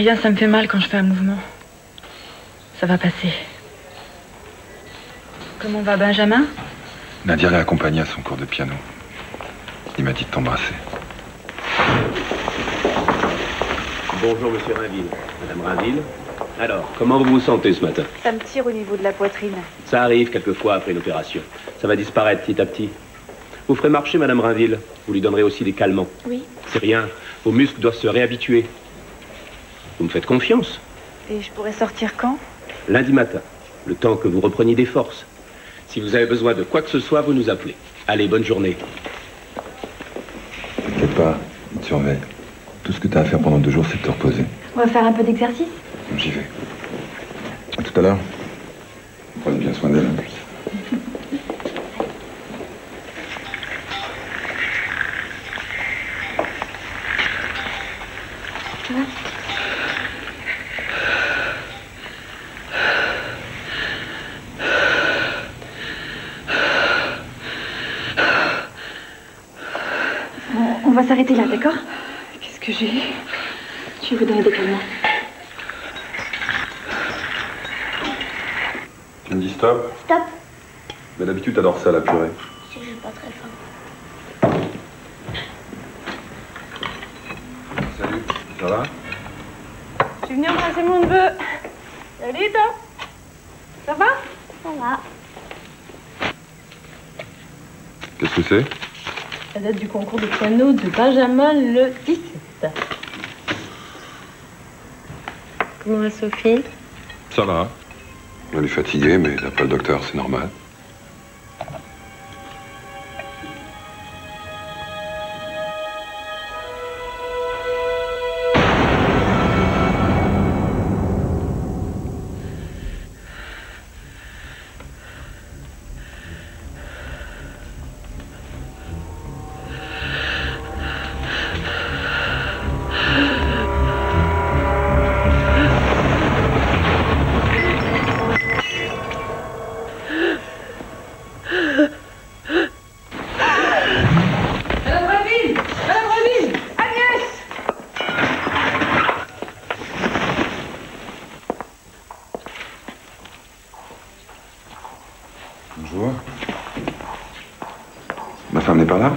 rien, ça me fait mal quand je fais un mouvement. Ça va passer. Comment va Benjamin? Nadia l'a accompagné à son cours de piano. Il m'a dit de t'embrasser. Bonjour, monsieur Rainville. Madame Rainville. Alors, comment vous vous sentez ce matin? Ça me tire au niveau de la poitrine. Ça arrive quelquefois après une opération. Ça va disparaître petit à petit. Vous ferez marcher Madame Rainville. Vous lui donnerez aussi des calmants. Oui. C'est rien. Vos muscles doivent se réhabituer. Vous me faites confiance. Et je pourrais sortir quand? Lundi matin. Le temps que vous repreniez des forces. Si vous avez besoin de quoi que ce soit, vous nous appelez. Allez, bonne journée. T'inquiète pas, il te surveille. Tout ce que t'as à faire pendant 2 jours, c'est de te reposer. On va faire un peu d'exercice? J'y vais. À tout à l'heure. Prenez bien soin d'elle. On va s'arrêter là, d'accord? Qu'est-ce que j'ai? Je vais vous donner des calmants. Tu me dis stop? Stop. Mais d'habitude, t'adores ça, la purée. Je suis pas très faim. Salut, ça va? Je suis venue embrasser mon neveu. Salut, toi. Ça va? Ça va. Qu'est-ce que c'est? La date du concours de piano de Benjamin le 17. Comment va Sophie? Ça va. Elle est fatiguée, mais d'après le docteur, c'est normal. Bonjour. Ma femme n'est pas là?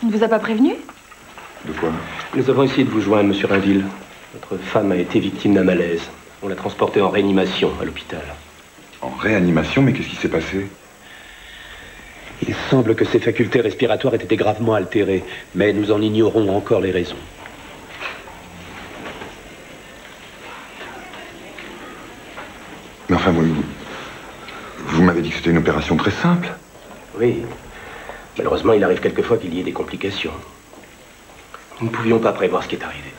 On ne vous a pas prévenu? De quoi? Nous avons essayé de vous joindre, monsieur Rainville. Votre femme a été victime d'un malaise. On l'a transportée en réanimation à l'hôpital. En réanimation? Mais qu'est-ce qui s'est passé? Il semble que ses facultés respiratoires aient été gravement altérées, mais nous en ignorons encore les raisons. Mais enfin, vous m'avez dit que c'était une opération très simple. Oui. Malheureusement, il arrive quelquefois qu'il y ait des complications. Nous ne pouvions pas prévoir ce qui est arrivé.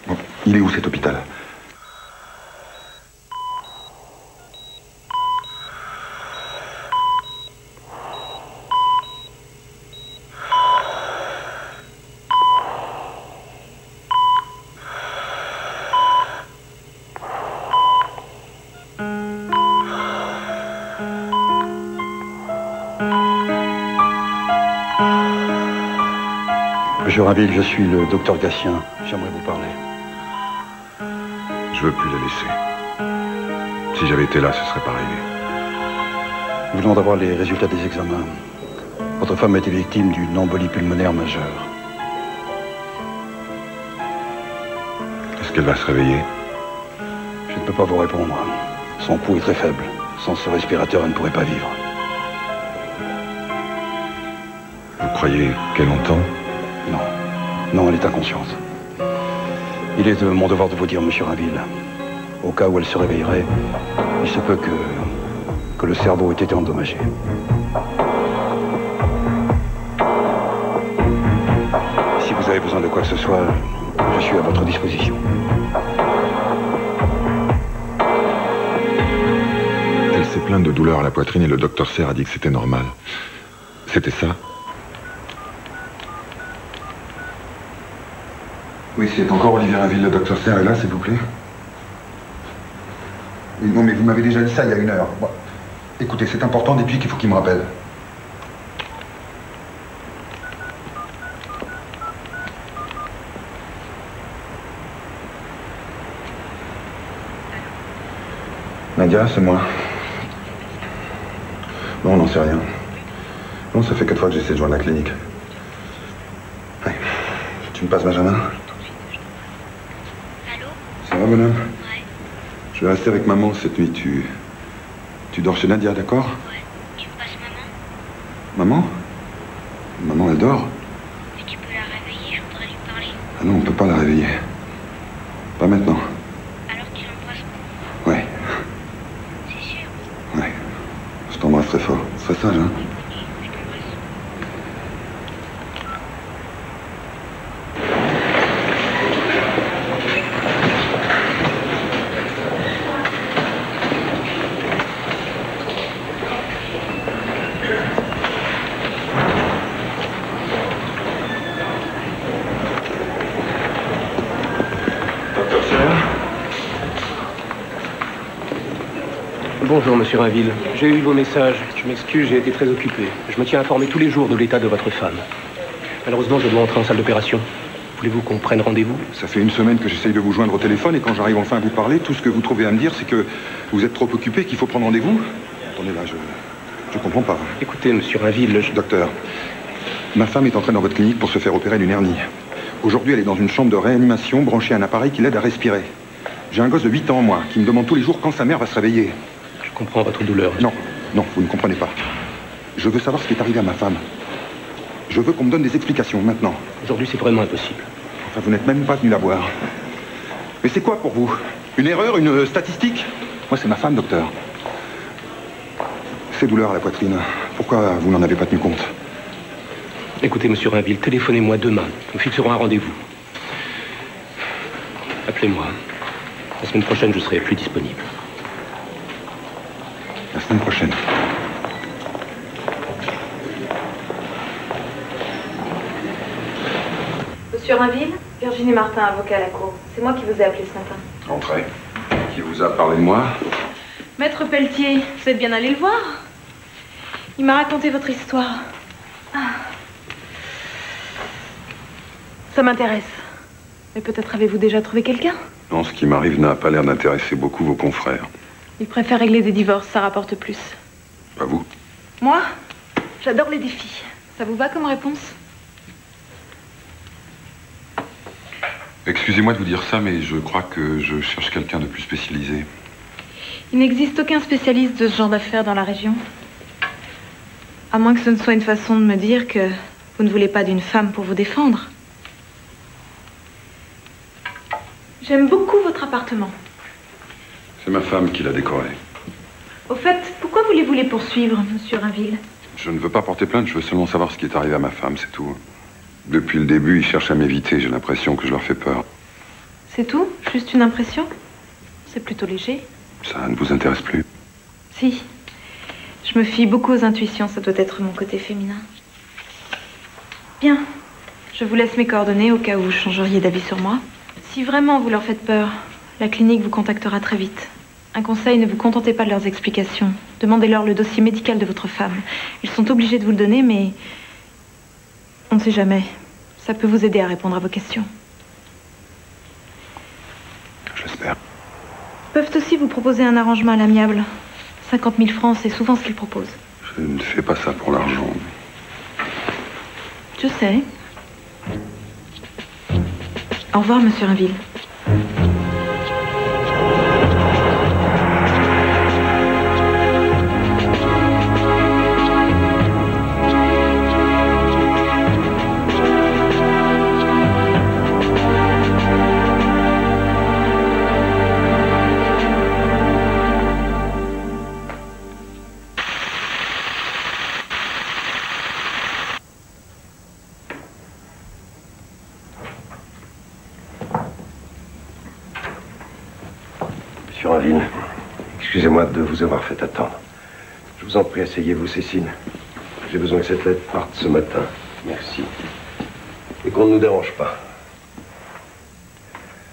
Bon, il est où cet hôpital? Monsieur Rainville, je suis le docteur Gatien. J'aimerais vous parler. Je veux plus la laisser. Si j'avais été là, ce serait pas arrivé. Nous venons d'avoir les résultats des examens. Votre femme a été victime d'une embolie pulmonaire majeure. Est-ce qu'elle va se réveiller? Je ne peux pas vous répondre. Son pouls est très faible. Sans ce respirateur, elle ne pourrait pas vivre. Vous croyez qu'elle entend? Non. Non, elle est inconsciente. Il est de mon devoir de vous dire, monsieur Rainville, au cas où elle se réveillerait, il se peut que le cerveau ait été endommagé. Si vous avez besoin de quoi que ce soit, je suis à votre disposition. Elle s'est plainte de douleur à la poitrine et le docteur Serre a dit que c'était normal. C'était ça? Oui, c'est encore Olivier Rainville, le docteur Serre est là, s'il vous plaît. Oui, non, mais vous m'avez déjà dit ça il y a 1 heure. Bon, écoutez, c'est important, depuis qu'il faut qu'il me rappelle. Nadia, c'est moi. Non, on n'en sait rien. Non, ça fait 4 fois que j'essaie de joindre la clinique. Ouais. Tu me passes Benjamin? Allô? Ça va, bonhomme? Ouais. Je vais rester avec maman cette nuit. Tu dors chez Nadia, d'accord? Ouais. Tu me passes maman? Maman? Maman, elle dort? Et tu peux la réveiller, je voudrais lui parler. Ah non, on peut pas la réveiller. Pas maintenant. Alors tu l'embrasses? Ouais, C'est sûr? ouais. Je t'embrasse très fort. Sois sage, hein? Je t'embrasse. Docteur Serra? Bonjour, monsieur Rainville. J'ai eu vos messages. Je m'excuse, j'ai été très occupé. Je me tiens informé tous les jours de l'état de votre femme. Malheureusement, je dois entrer en salle d'opération. Voulez-vous qu'on prenne rendez-vous? Ça fait 1 semaine que j'essaye de vous joindre au téléphone et quand j'arrive enfin à vous parler, tout ce que vous trouvez à me dire, c'est que vous êtes trop occupé, qu'il faut prendre rendez-vous. Attendez là, je comprends pas. Écoutez, monsieur Rainville, Docteur, ma femme est entrée dans votre clinique pour se faire opérer d'une hernie. Aujourd'hui, elle est dans une chambre de réanimation branchée à un appareil qui l'aide à respirer. J'ai un gosse de 8 ans, moi, qui me demande tous les jours quand sa mère va se réveiller. Je comprends votre douleur. Non, non, vous ne comprenez pas. Je veux savoir ce qui est arrivé à ma femme. Je veux qu'on me donne des explications, maintenant. Aujourd'hui, c'est vraiment impossible. Enfin, vous n'êtes même pas venu la voir. Mais c'est quoi pour vous? Une erreur, une statistique? Moi, c'est ma femme, docteur. Ces douleurs à la poitrine, pourquoi vous n'en avez pas tenu compte? Écoutez, monsieur Rainville, téléphonez-moi demain. Nous fixerons un rendez-vous. Appelez-moi. La semaine prochaine, je serai plus disponible. La semaine prochaine. Monsieur Rainville, Virginie Martin, avocat à la cour. C'est moi qui vous ai appelé ce matin. Entrez. Qui vous a parlé de moi? Maître Pelletier, vous êtes bien allé le voir? Il m'a raconté votre histoire. Ah. Ça m'intéresse. Mais peut-être avez-vous déjà trouvé quelqu'un? Non, ce qui m'arrive n'a pas l'air d'intéresser beaucoup vos confrères. Il préfère régler des divorces, ça rapporte plus. Pas vous? Moi, j'adore les défis. Ça vous va comme réponse? Excusez-moi de vous dire ça, mais je crois que je cherche quelqu'un de plus spécialisé. Il n'existe aucun spécialiste de ce genre d'affaires dans la région. À moins que ce ne soit une façon de me dire que vous ne voulez pas d'une femme pour vous défendre. J'aime beaucoup votre appartement. C'est ma femme qui l'a décoré. Au fait, pourquoi voulez-vous les poursuivre, monsieur Rainville? Je ne veux pas porter plainte, je veux seulement savoir ce qui est arrivé à ma femme, c'est tout. Depuis le début, ils cherchent à m'éviter, j'ai l'impression que je leur fais peur. C'est tout? Juste une impression? C'est plutôt léger. Ça ne vous intéresse plus? Si. Je me fie beaucoup aux intuitions, ça doit être mon côté féminin. Bien. Je vous laisse mes coordonnées au cas où vous changeriez d'avis sur moi. Si vraiment vous leur faites peur, la clinique vous contactera très vite. Un conseil, ne vous contentez pas de leurs explications. Demandez-leur le dossier médical de votre femme. Ils sont obligés de vous le donner, mais on ne sait jamais. Ça peut vous aider à répondre à vos questions. Je l'espère. Ils peuvent aussi vous proposer un arrangement à l'amiable. 50 000 francs, c'est souvent ce qu'ils proposent. Je ne fais pas ça pour l'argent. Je sais. Au revoir, monsieur Rainville. Monsieur Rainville, excusez-moi de vous avoir fait attendre. Je vous en prie, asseyez-vous, Cécile. J'ai besoin que cette lettre parte ce matin. Merci. Et qu'on ne nous dérange pas.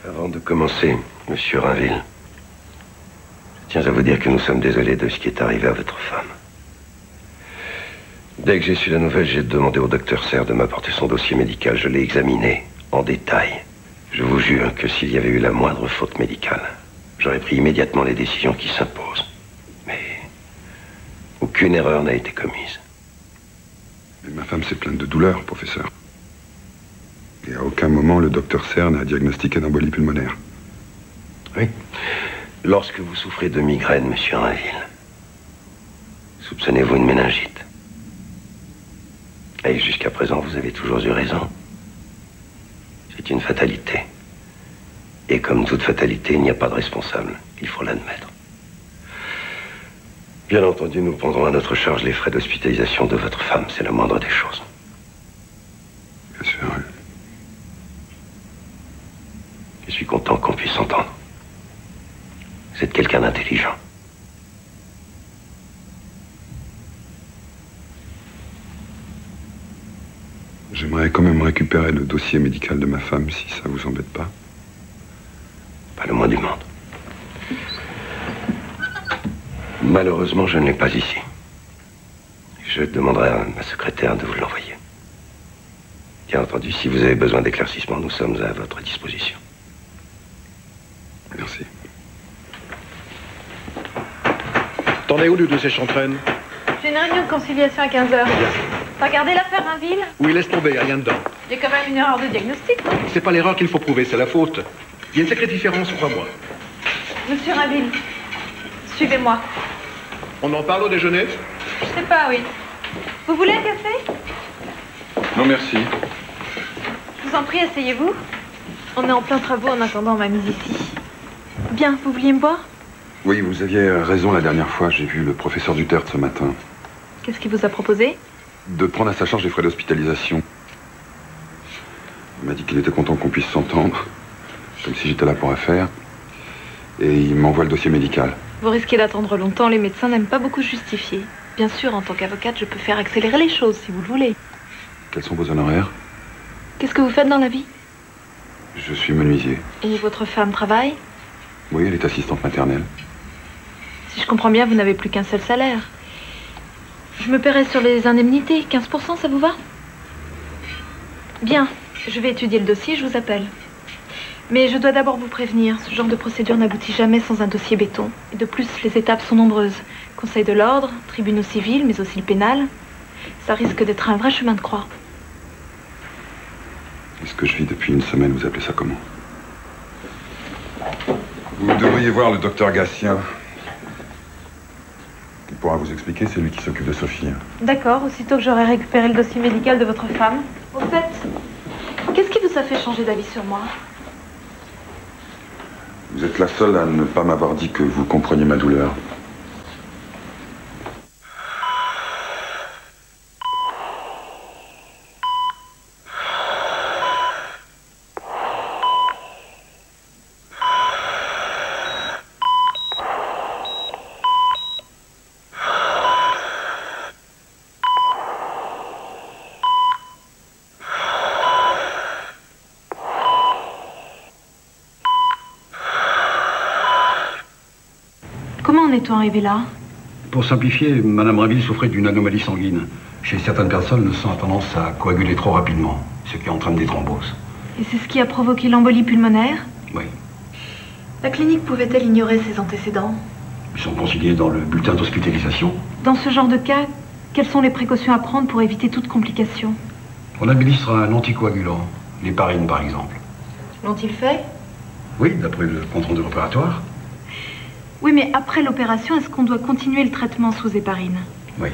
Avant de commencer, monsieur Rainville, je tiens à vous dire que nous sommes désolés de ce qui est arrivé à votre femme. Dès que j'ai su la nouvelle, j'ai demandé au docteur Serre de m'apporter son dossier médical. Je l'ai examiné en détail. Je vous jure que s'il y avait eu la moindre faute médicale, j'aurais pris immédiatement les décisions qui s'imposent. Mais aucune erreur n'a été commise. Mais ma femme s'est plainte de douleur, professeur. Et à aucun moment, le docteur Serre n'a diagnostiqué d'embolie pulmonaire. Oui. Lorsque vous souffrez de migraine, monsieur Rainville, soupçonnez-vous une méningite? Et jusqu'à présent, vous avez toujours eu raison. C'est une fatalité. Et comme toute fatalité, il n'y a pas de responsable. Il faut l'admettre. Bien entendu, nous prendrons à notre charge les frais d'hospitalisation de votre femme. C'est la moindre des choses. Bien sûr. Je suis content qu'on puisse s'entendre. Vous êtes quelqu'un d'intelligent. J'aimerais quand même récupérer le dossier médical de ma femme, si ça vous embête pas. Pas le moins du monde. Malheureusement, je ne l'ai pas ici. Je demanderai à ma secrétaire de vous l'envoyer. Bien entendu, si vous avez besoin d'éclaircissement, nous sommes à votre disposition. Merci. T'en es où du dossier Chantraine? J'ai une réunion de conciliation à 15h. T'as regardé l'affaire Rainville? Oui, laisse tomber, rien dedans. Il y a quand même une erreur de diagnostic, non? C'est pas l'erreur qu'il faut prouver, c'est la faute. Il y a une sacrée différence, crois-moi. Monsieur Rainville, suivez-moi. On en parle au déjeuner? Je sais pas, oui. Vous voulez un café? Non, merci. Je vous en prie, asseyez-vous. On est en plein travaux en attendant ma mise ici. Bien, vous vouliez me voir? Oui, vous aviez raison la dernière fois. J'ai vu le professeur Duterte ce matin. Qu'est-ce qu'il vous a proposé? De prendre à sa charge les frais d'hospitalisation. Il m'a dit qu'il était content qu'on puisse s'entendre. Comme si j'étais là pour affaire. Et il m'envoie le dossier médical. Vous risquez d'attendre longtemps, les médecins n'aiment pas beaucoup justifier. Bien sûr, en tant qu'avocate, je peux faire accélérer les choses, si vous le voulez. Quels sont vos honoraires? Qu'est-ce que vous faites dans la vie? Je suis menuisier. Et votre femme travaille? Oui, elle est assistante maternelle. Si je comprends bien, vous n'avez plus qu'un seul salaire. Je me paierai sur les indemnités. 15%, ça vous va? Bien, je vais étudier le dossier, je vous appelle. Mais je dois d'abord vous prévenir, ce genre de procédure n'aboutit jamais sans un dossier béton. Et de plus, les étapes sont nombreuses. Conseil de l'ordre, tribunaux civils, mais aussi le pénal. Ça risque d'être un vrai chemin de croix. Est-ce que je vis depuis une semaine, vous appelez ça comment? Vous devriez voir le docteur Gatien. Il pourra vous expliquer, c'est lui qui s'occupe de Sophie. D'accord, aussitôt que j'aurai récupéré le dossier médical de votre femme. Au fait, qu'est-ce qui vous a fait changer d'avis sur moi? Vous êtes la seule à ne pas m'avoir dit que vous compreniez ma douleur. Comment en est-on arrivé là? Pour simplifier, Madame Rainville souffrait d'une anomalie sanguine. Chez certaines personnes, le sang a tendance à coaguler trop rapidement, ce qui entraîne des thromboses. Et c'est ce qui a provoqué l'embolie pulmonaire? Oui. La clinique pouvait-elle ignorer ses antécédents? Ils sont consignés dans le bulletin d'hospitalisation. Dans ce genre de cas, quelles sont les précautions à prendre pour éviter toute complication? On administre un anticoagulant, l'héparine par exemple. L'ont-ils fait? Oui, d'après le compte rendu opératoire. Oui, mais après l'opération, est-ce qu'on doit continuer le traitement sous héparine? Oui.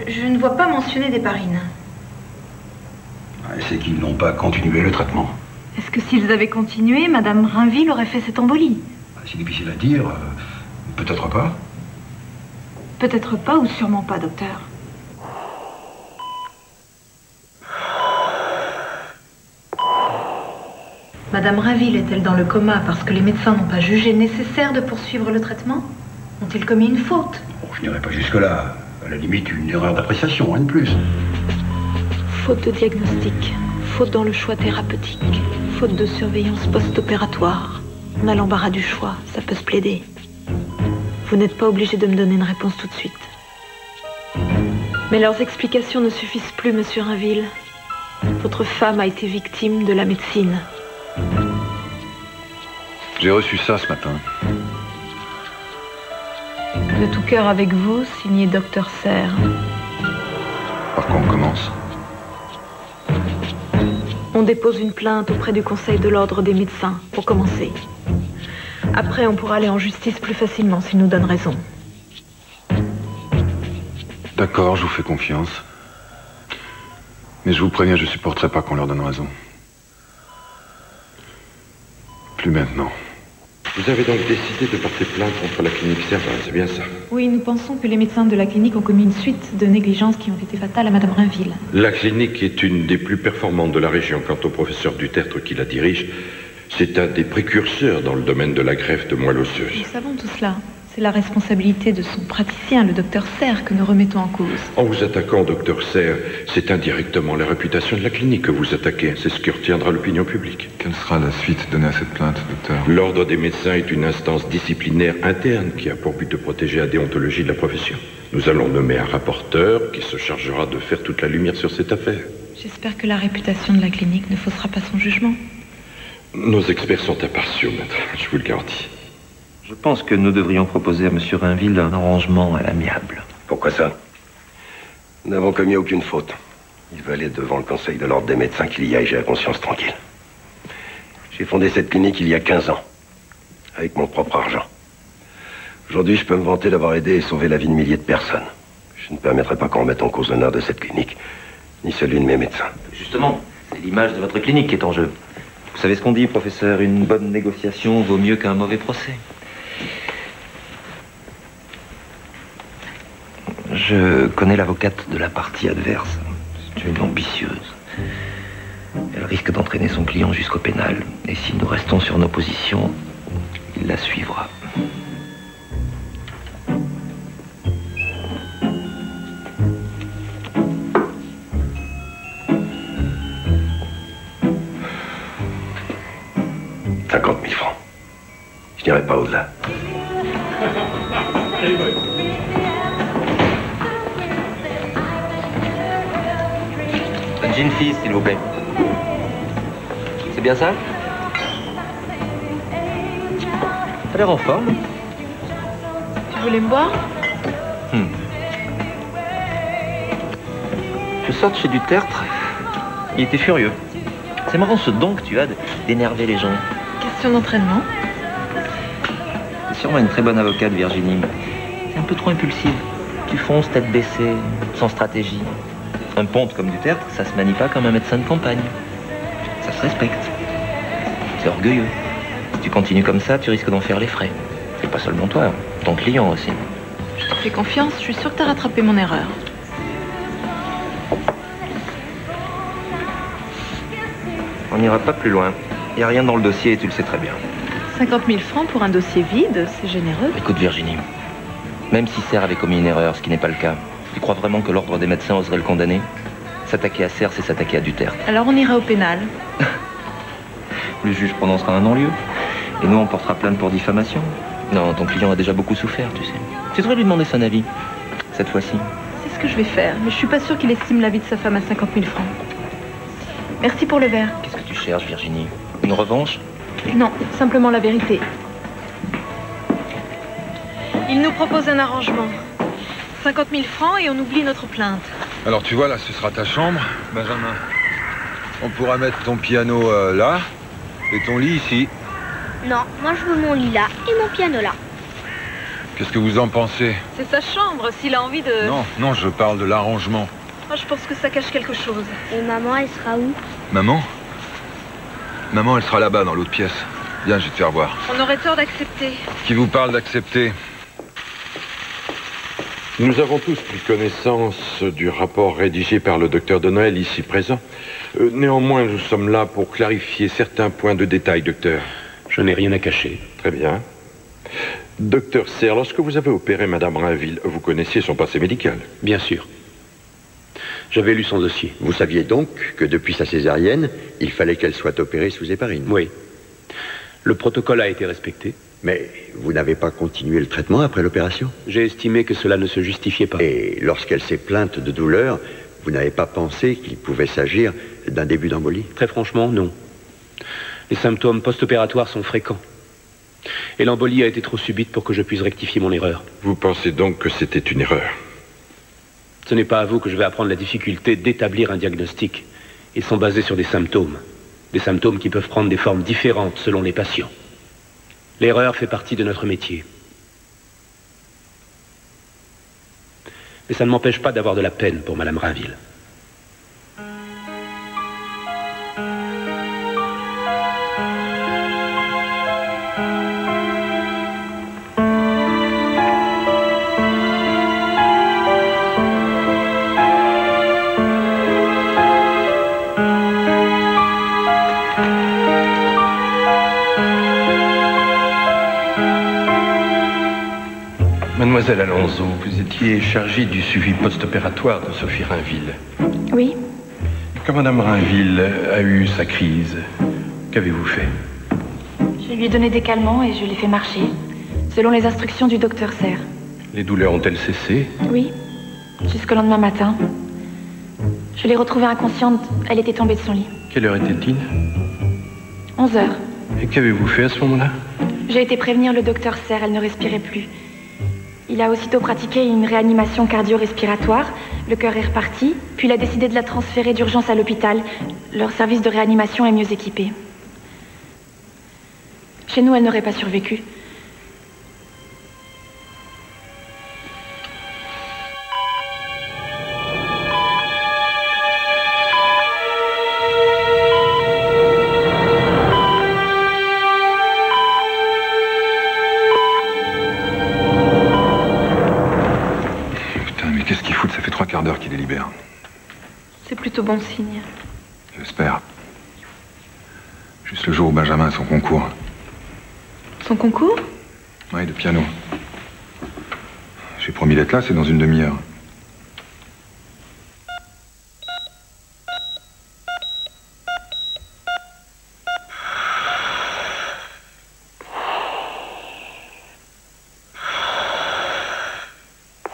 Je ne vois pas mentionner d'héparine. C'est qu'ils n'ont pas continué le traitement. Est-ce que s'ils avaient continué, Madame Rainville aurait fait cette embolie? C'est difficile à dire. Peut-être pas. Peut-être pas ou sûrement pas, docteur. Madame Rainville est-elle dans le coma parce que les médecins n'ont pas jugé nécessaire de poursuivre le traitement? Ont-ils commis une faute? Bon, je n'irai pas jusque-là. À la limite, une erreur d'appréciation, rien de plus. Faute de diagnostic, faute dans le choix thérapeutique, faute de surveillance post-opératoire. On a l'embarras du choix, ça peut se plaider. Vous n'êtes pas obligé de me donner une réponse tout de suite. Mais leurs explications ne suffisent plus, monsieur Rainville. Votre femme a été victime de la médecine. J'ai reçu ça ce matin. De tout cœur avec vous, signé Dr Serre. Par quoi on commence? On dépose une plainte auprès du Conseil de l'Ordre des médecins, pour commencer. Après, on pourra aller en justice plus facilement s'ils nous donnent raison. D'accord, je vous fais confiance. Mais je vous préviens, je supporterai pas qu'on leur donne raison. Plus maintenant. Vous avez donc décidé de porter plainte contre la clinique Serval, c'est bien ça? Oui, nous pensons que les médecins de la clinique ont commis une suite de négligences qui ont été fatales à Madame Rainville. La clinique est une des plus performantes de la région. Quant au professeur Dutertre qui la dirige, c'est un des précurseurs dans le domaine de la greffe de moelle osseuse. Nous savons tout cela. C'est la responsabilité de son praticien, le docteur Serre, que nous remettons en cause. En vous attaquant, docteur Serre, c'est indirectement la réputation de la clinique que vous attaquez. C'est ce qui retiendra l'opinion publique. Quelle sera la suite donnée à cette plainte, docteur? L'ordre des médecins est une instance disciplinaire interne qui a pour but de protéger la déontologie de la profession. Nous allons nommer un rapporteur qui se chargera de faire toute la lumière sur cette affaire. J'espère que la réputation de la clinique ne faussera pas son jugement. Nos experts sont impartiaux, maître, je vous le garantis. Je pense que nous devrions proposer à M. Rainville un arrangement à l'amiable. Pourquoi ça? Nous n'avons commis aucune faute. Il va aller devant le Conseil de l'Ordre des médecins qu'il y aille, j'ai la conscience tranquille. J'ai fondé cette clinique il y a 15 ans, avec mon propre argent. Aujourd'hui, je peux me vanter d'avoir aidé et sauvé la vie de milliers de personnes. Je ne permettrai pas qu'on remette en cause l'honneur de cette clinique, ni celui de mes médecins. Justement, c'est l'image de votre clinique qui est en jeu. Vous savez ce qu'on dit, professeur, une bonne négociation vaut mieux qu'un mauvais procès. Je connais l'avocate de la partie adverse. C'est une ambitieuse. Elle risque d'entraîner son client jusqu'au pénal. Et si nous restons sur nos positions, il la suivra. « 50 000 francs. Je n'irai pas au-delà. » Un gin fizz, s'il vous plaît. C'est bien ça? T'as l'air en forme. Tu voulais me boire? Je sors de chez Dutertre. Il était furieux. C'est marrant ce don que tu as d'énerver les gens. Question d'entraînement. C'est sûrement une très bonne avocate, Virginie. C'est un peu trop impulsive. Tu fonces tête baissée, sans stratégie. Un ponte comme Dutertre, ça se manie pas comme un médecin de campagne. Ça se respecte. C'est orgueilleux. Si tu continues comme ça, tu risques d'en faire les frais. Et pas seulement toi, ton client aussi. Je te fais confiance, je suis sûre que t'as rattrapé mon erreur. On n'ira pas plus loin. Il n'y a rien dans le dossier et tu le sais très bien. 50 000 francs pour un dossier vide, c'est généreux. Écoute Virginie, même si Serre avait commis une erreur, ce qui n'est pas le cas, tu crois vraiment que l'ordre des médecins oserait le condamner? S'attaquer à Serre, c'est s'attaquer à Dutertre. Alors on ira au pénal. Le juge prononcera un non-lieu. Et nous, on portera plainte pour diffamation. Non, ton client a déjà beaucoup souffert, tu sais. Tu devrais lui demander son avis, cette fois-ci. C'est ce que je vais faire, mais je suis pas sûre qu'il estime la vie de sa femme à 50 000 francs. Merci pour le verre. Qu'est-ce que tu cherches, Virginie? Une revanche? Non, simplement la vérité. Il nous propose un arrangement. 50 000 francs et on oublie notre plainte. Alors tu vois, là, ce sera ta chambre, Benjamin. On pourra mettre ton piano là, et ton lit ici. Non, moi je veux mon lit là et mon piano là. Qu'est-ce que vous en pensez? C'est sa chambre, s'il a envie de... Non, non, je parle de l'arrangement. Moi, je pense que ça cache quelque chose. Et maman, elle sera où? Maman? Maman, elle sera là-bas, dans l'autre pièce. Viens, je vais te faire voir. On aurait tort d'accepter. Qui vous parle d'accepter? Nous avons tous pris connaissance du rapport rédigé par le docteur de Noël ici présent. Néanmoins, nous sommes là pour clarifier certains points de détail, docteur. Je n'ai rien à cacher. Très bien. Docteur Serre, lorsque vous avez opéré Madame Rainville, vous connaissiez son passé médical? Bien sûr. J'avais lu son dossier. Vous saviez donc que depuis sa césarienne, il fallait qu'elle soit opérée sous héparine? Oui. Le protocole a été respecté. Mais vous n'avez pas continué le traitement après l'opération? J'ai estimé que cela ne se justifiait pas. Et lorsqu'elle s'est plainte de douleur, vous n'avez pas pensé qu'il pouvait s'agir d'un début d'embolie? Très franchement, non. Les symptômes post-opératoires sont fréquents. Et l'embolie a été trop subite pour que je puisse rectifier mon erreur. Vous pensez donc que c'était une erreur? Ce n'est pas à vous que je vais apprendre la difficulté d'établir un diagnostic. Ils sont basés sur des symptômes. Des symptômes qui peuvent prendre des formes différentes selon les patients. L'erreur fait partie de notre métier. Mais ça ne m'empêche pas d'avoir de la peine pour Madame Rainville. Mademoiselle Alonso, vous étiez chargée du suivi post-opératoire de Sophie Rainville. Oui. Quand Madame Rainville a eu sa crise, qu'avez-vous fait? Je lui ai donné des calmants et je l'ai fait marcher, selon les instructions du docteur Serre. Les douleurs ont-elles cessé? Oui, jusqu'au lendemain matin. Je l'ai retrouvée inconsciente, elle était tombée de son lit. Quelle heure était-il? 11 heures. Et qu'avez-vous fait à ce moment-là? J'ai été prévenir le docteur Serre, elle ne respirait plus. Il a aussitôt pratiqué une réanimation cardio-respiratoire, le cœur est reparti, puis il a décidé de la transférer d'urgence à l'hôpital. Leur service de réanimation est mieux équipé. Chez nous, elle n'aurait pas survécu. Qu'est-ce qu'ils foutent? Ça fait 3/4 d'heure qu'ils les libèrent. C'est plutôt bon signe. J'espère. Juste le jour où Benjamin a son concours. Son concours? Oui, de piano. J'ai promis d'être là, c'est dans une demi-heure.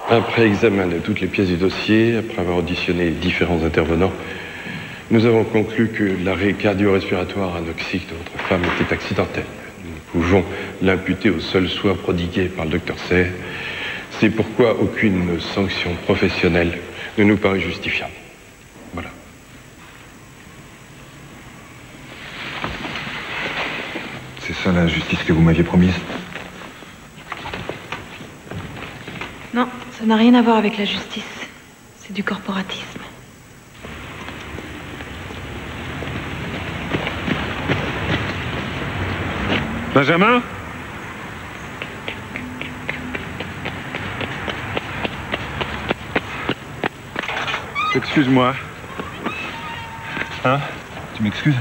Après examen de toutes les pièces du dossier, après avoir auditionné les différents intervenants, nous avons conclu que l'arrêt cardio-respiratoire anoxique de votre femme était accidentel. Nous pouvons l'imputer aux seuls soins prodigués par le docteur Serre. C'est pourquoi aucune sanction professionnelle ne nous paraît justifiable. Voilà. C'est ça la justice que vous m'aviez promise? Non, ça n'a rien à voir avec la justice. C'est du corporatisme. Benjamin? Excuse-moi. Hein? Tu m'excuses?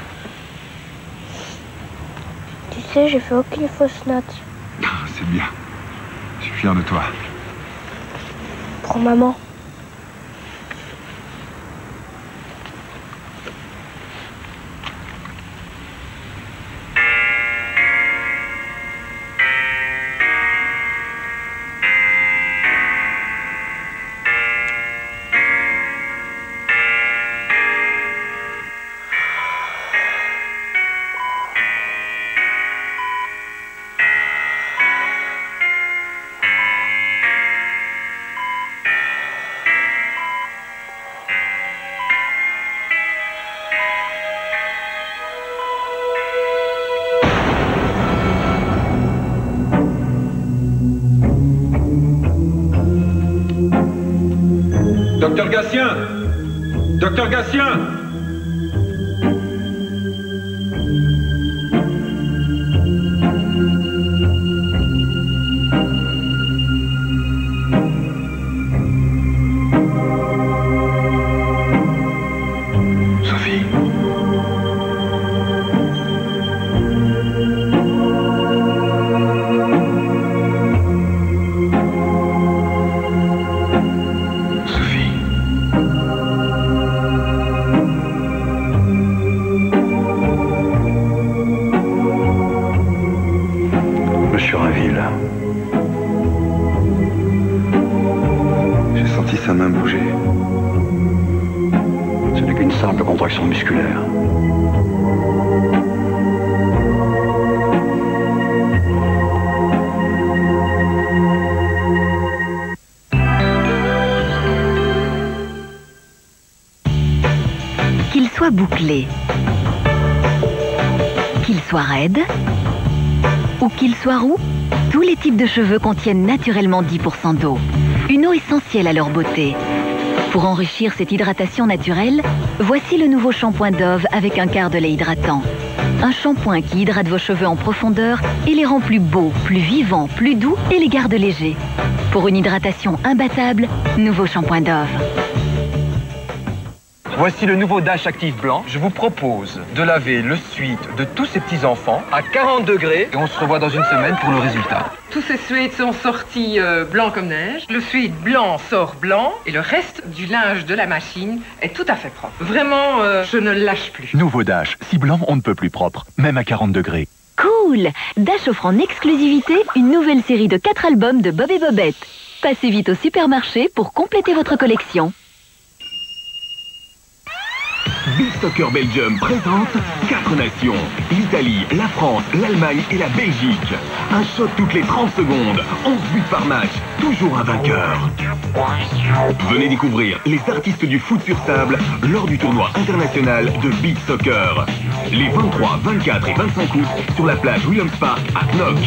Tu sais, j'ai fait aucune fausse note. C'est bien. Je suis fier de toi. Pour maman. Docteur Gatien! Docteur Gatien! Sophie. Monsieur Rainville. J'ai senti sa main bouger. Ce n'est qu'une simple contraction musculaire. bouclé. Qu'ils soient raides ou qu'ils soient roux, tous les types de cheveux contiennent naturellement 10% d'eau. Une eau essentielle à leur beauté. Pour enrichir cette hydratation naturelle, voici le nouveau shampoing Dove avec un quart de lait hydratant. Un shampoing qui hydrate vos cheveux en profondeur et les rend plus beaux, plus vivants, plus doux et les garde légers. Pour une hydratation imbattable, nouveau shampoing Dove. Voici le nouveau Dash Active Blanc. Je vous propose de laver le suite de tous ces petits-enfants à 40 degrés et on se revoit dans une semaine pour le résultat. Tous ces suites sont sortis blancs comme neige. Le suite blanc sort blanc et le reste du linge de la machine est tout à fait propre. Vraiment, je ne le lâche plus. Nouveau Dash, si blanc, on ne peut plus propre, même à 40 degrés. Cool! Dash offre en exclusivité une nouvelle série de 4 albums de Bob et Bobette. Passez vite au supermarché pour compléter votre collection. Big Soccer Belgium présente 4 nations. L'Italie, la France, l'Allemagne et la Belgique. Un shot toutes les 30 secondes. 11 buts par match. Toujours un vainqueur. Venez découvrir les artistes du foot sur sable lors du tournoi international de Big Soccer. Les 23, 24 et 25 août sur la plage Williams Park à Knock.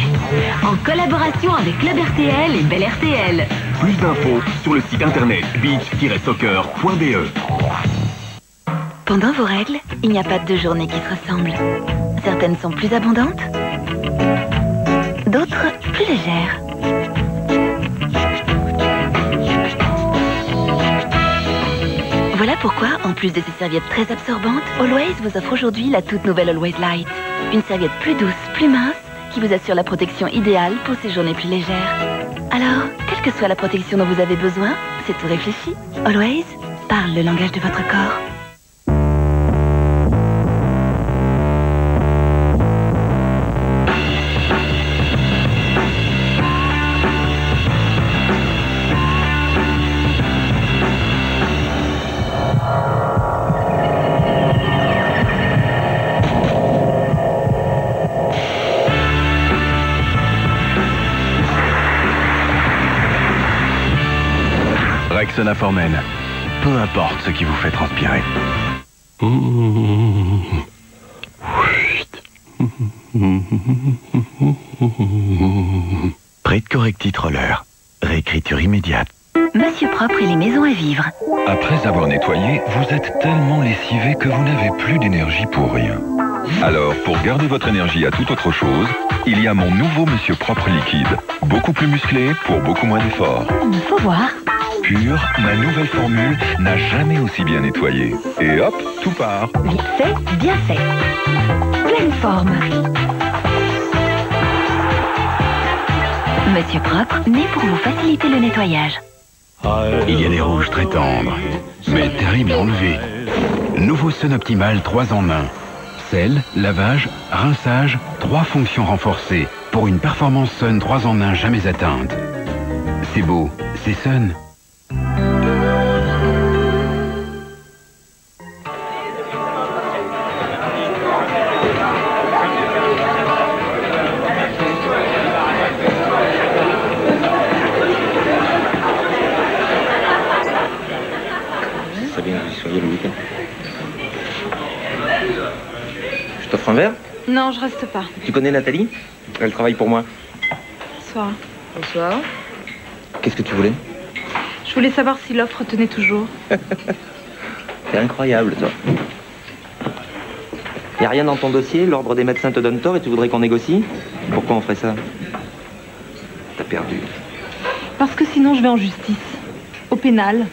En collaboration avec Club RTL et Bel RTL. Plus d'infos sur le site internet beach-soccer.be. Pendant vos règles, il n'y a pas de 2 journées qui se ressemblent. Certaines sont plus abondantes, d'autres plus légères. Voilà pourquoi, en plus de ces serviettes très absorbantes, Always vous offre aujourd'hui la toute nouvelle Always Light. Une serviette plus douce, plus mince, qui vous assure la protection idéale pour ces journées plus légères. Alors, quelle que soit la protection dont vous avez besoin, c'est tout réfléchi. Always parle le langage de votre corps. Rexona Formen. Peu importe ce qui vous fait transpirer. Prêt de Correctit Roller. Réécriture immédiate. Monsieur Propre et les maisons à vivre. Après avoir nettoyé, vous êtes tellement lessivé que vous n'avez plus d'énergie pour rien. Alors, pour garder votre énergie à toute autre chose, il y a mon nouveau Monsieur Propre liquide. Beaucoup plus musclé pour beaucoup moins d'efforts. Faut voir. Pur, ma nouvelle formule n'a jamais aussi bien nettoyé. Et hop, tout part. Vite fait, bien fait. Pleine forme. Monsieur Propre, né pour vous faciliter le nettoyage. Il y a des rouges très tendres, mais terribles à enlever. Nouveau Sun Optimal 3 en 1. Sel, lavage, rinçage, 3 fonctions renforcées pour une performance Sun 3 en 1 jamais atteinte. C'est beau, c'est Sun. C'est bien que vous y soyez le week-end. Je t'offre un verre? Non, je reste pas. Tu connais Nathalie? Elle travaille pour moi. Bonsoir. Bonsoir. Qu'est-ce que tu voulais? Je voulais savoir si l'offre tenait toujours. T'es incroyable, toi. Y a rien dans ton dossier? L'ordre des médecins te donne tort et tu voudrais qu'on négocie? Pourquoi on ferait ça? T'as perdu. Parce que sinon, je vais en justice. Au pénal.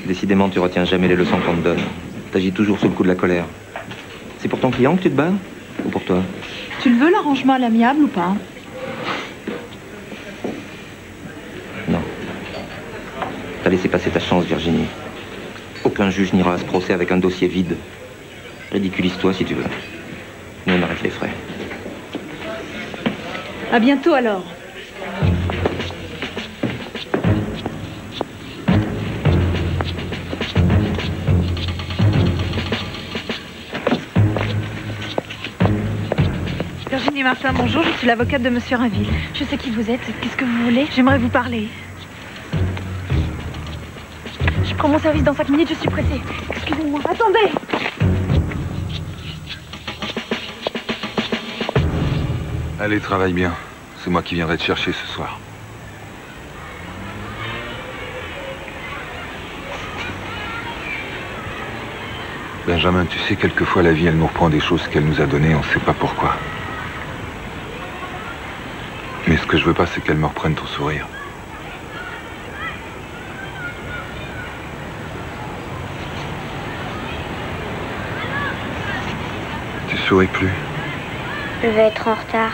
Décidément, tu retiens jamais les leçons qu'on te donne. T'agis toujours sous le coup de la colère. C'est pour ton client que tu te bats? Ou pour toi? Tu le veux, l'arrangement à l'amiable ou pas? Non. T'as laissé passer ta chance, Virginie. Aucun juge n'ira à ce procès avec un dossier vide. Ridiculise-toi si tu veux. Nous, on arrête les frais. À bientôt alors. Virginie Martin, bonjour, je suis l'avocate de Monsieur Rainville. Je sais qui vous êtes. Qu'est-ce que vous voulez? J'aimerais vous parler. Je prends mon service dans 5 minutes, je suis pressée. Excusez-moi. Attendez! Allez, travaille bien. C'est moi qui viendrai te chercher ce soir. Benjamin, tu sais, quelquefois la vie, elle nous reprend des choses qu'elle nous a données, on ne sait pas pourquoi. Mais ce que je veux pas, c'est qu'elle me reprenne ton sourire. Tu souris plus. Je vais être en retard.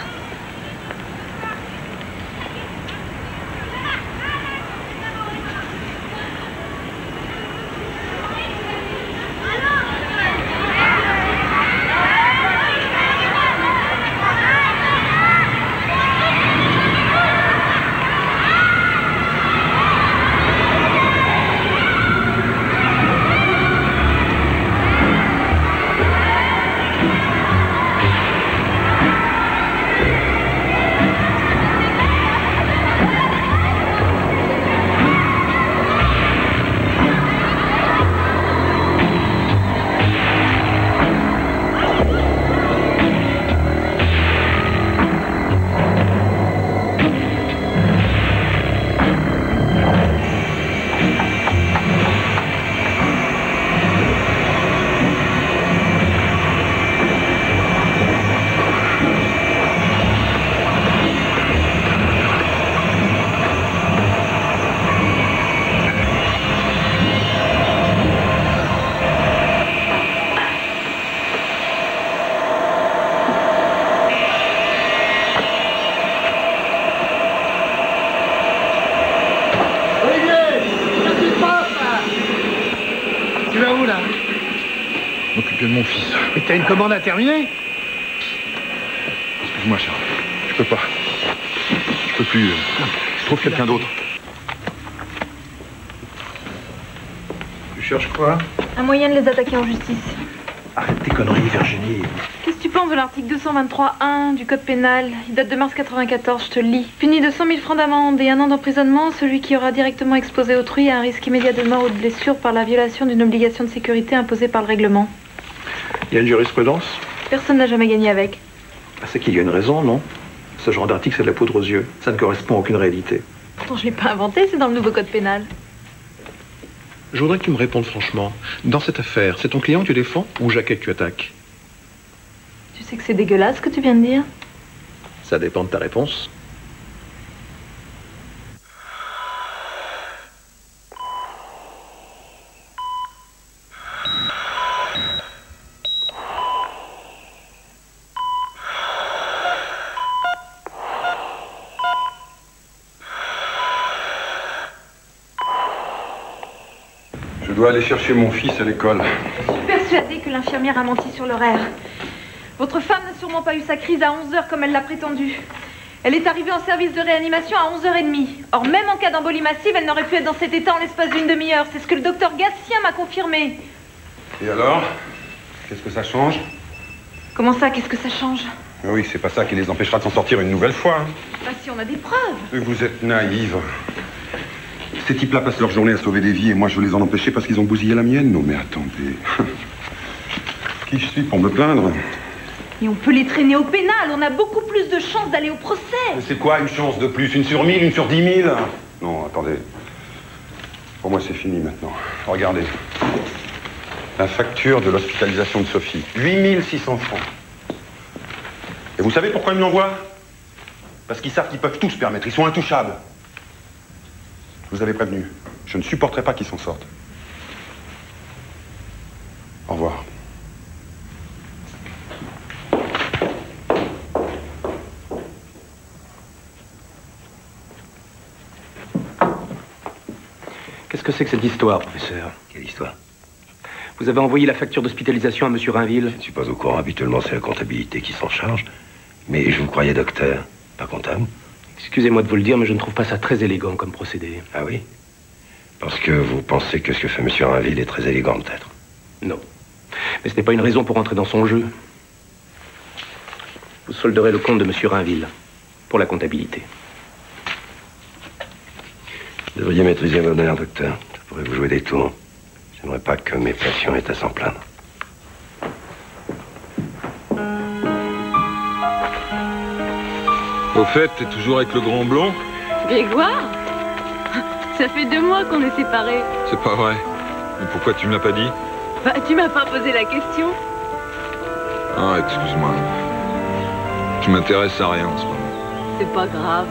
T'as une commande à terminer? Excuse-moi, Charles. Je peux pas. Je peux plus. Je trouve quelqu'un d'autre. Tu cherches quoi? Un moyen de les attaquer en justice. Arrête tes conneries, Virginie. Qu'est-ce que tu penses de l'article 223.1 du Code pénal? Il date de mars 94, je te le lis. Puni de 100 000 francs d'amende et 1 an d'emprisonnement, celui qui aura directement exposé autrui à un risque immédiat de mort ou de blessure par la violation d'une obligation de sécurité imposée par le règlement. Il y a une jurisprudence? Personne n'a jamais gagné avec. C'est qu'il y a une raison, non? Ce genre d'article, c'est de la poudre aux yeux. Ça ne correspond à aucune réalité. Pourtant, je l'ai pas inventé, c'est dans le nouveau Code pénal. Je voudrais que tu me répondes franchement. Dans cette affaire, c'est ton client que tu défends ou Jacquet que tu attaques? Tu sais que c'est dégueulasse ce que tu viens de dire? Ça dépend de ta réponse. Je dois aller chercher mon fils à l'école. Je suis persuadée que l'infirmière a menti sur l'horaire. Votre femme n'a sûrement pas eu sa crise à 11h comme elle l'a prétendu. Elle est arrivée en service de réanimation à 11h30. Or, même en cas d'embolie massive, elle n'aurait pu être dans cet état en l'espace d'une demi-heure. C'est ce que le docteur Gatien m'a confirmé. Et alors? Qu'est-ce que ça change? Comment ça, qu'est-ce que ça change? Oui, c'est pas ça qui les empêchera de s'en sortir une nouvelle fois. Bah si, on a des preuves. Vous êtes naïve. Ces types-là passent leur journée à sauver des vies et moi je veux les en empêcher parce qu'ils ont bousillé la mienne. Non mais attendez. Qui je suis pour me plaindre? Et on peut les traîner au pénal. On a beaucoup plus de chances d'aller au procès. Mais c'est quoi une chance de plus? Une sur 1000, une sur 10 000? Non, attendez. Pour moi c'est fini maintenant. Regardez. La facture de l'hospitalisation de Sophie. 8 600 francs. Et vous savez pourquoi ils me l'envoient? Parce qu'ils savent qu'ils peuvent tout se permettre. Ils sont intouchables. Je vous avais prévenu. Je ne supporterai pas qu'ils s'en sortent. Au revoir. Qu'est-ce que c'est que cette histoire, professeur? Quelle histoire? Vous avez envoyé la facture d'hospitalisation à M. Rainville? Je ne suis pas au courant. Habituellement, c'est la comptabilité qui s'en charge. Mais je vous croyais docteur, pas comptable. Excusez-moi de vous le dire, mais je ne trouve pas ça très élégant comme procédé. Ah oui? Parce que vous pensez que ce que fait M. Rainville est très élégant, peut-être? Non. Mais ce n'est pas une raison pour entrer dans son jeu. Vous solderez le compte de M. Rainville pour la comptabilité. Vous devriez maîtriser votre honneur, docteur. Ça pourrait vous jouer des tours. J'aimerais pas que mes patients aient à s'en plaindre. Au fait, t'es toujours avec le grand blond? Grégoire? Ça fait 2 mois qu'on est séparés. C'est pas vrai. Mais pourquoi tu me l'as pas dit? Bah, tu m'as pas posé la question. Ah, excuse-moi. Tu m'intéresses à rien en ce moment. C'est pas grave.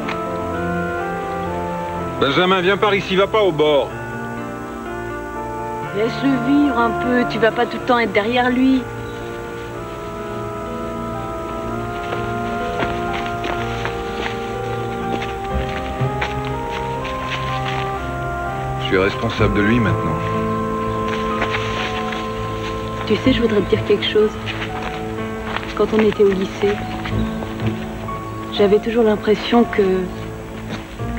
Benjamin, viens par ici, va pas au bord. Laisse-le vivre un peu, tu vas pas tout le temps être derrière lui. Je suis responsable de lui maintenant. Tu sais, je voudrais te dire quelque chose. Quand on était au lycée, j'avais toujours l'impression que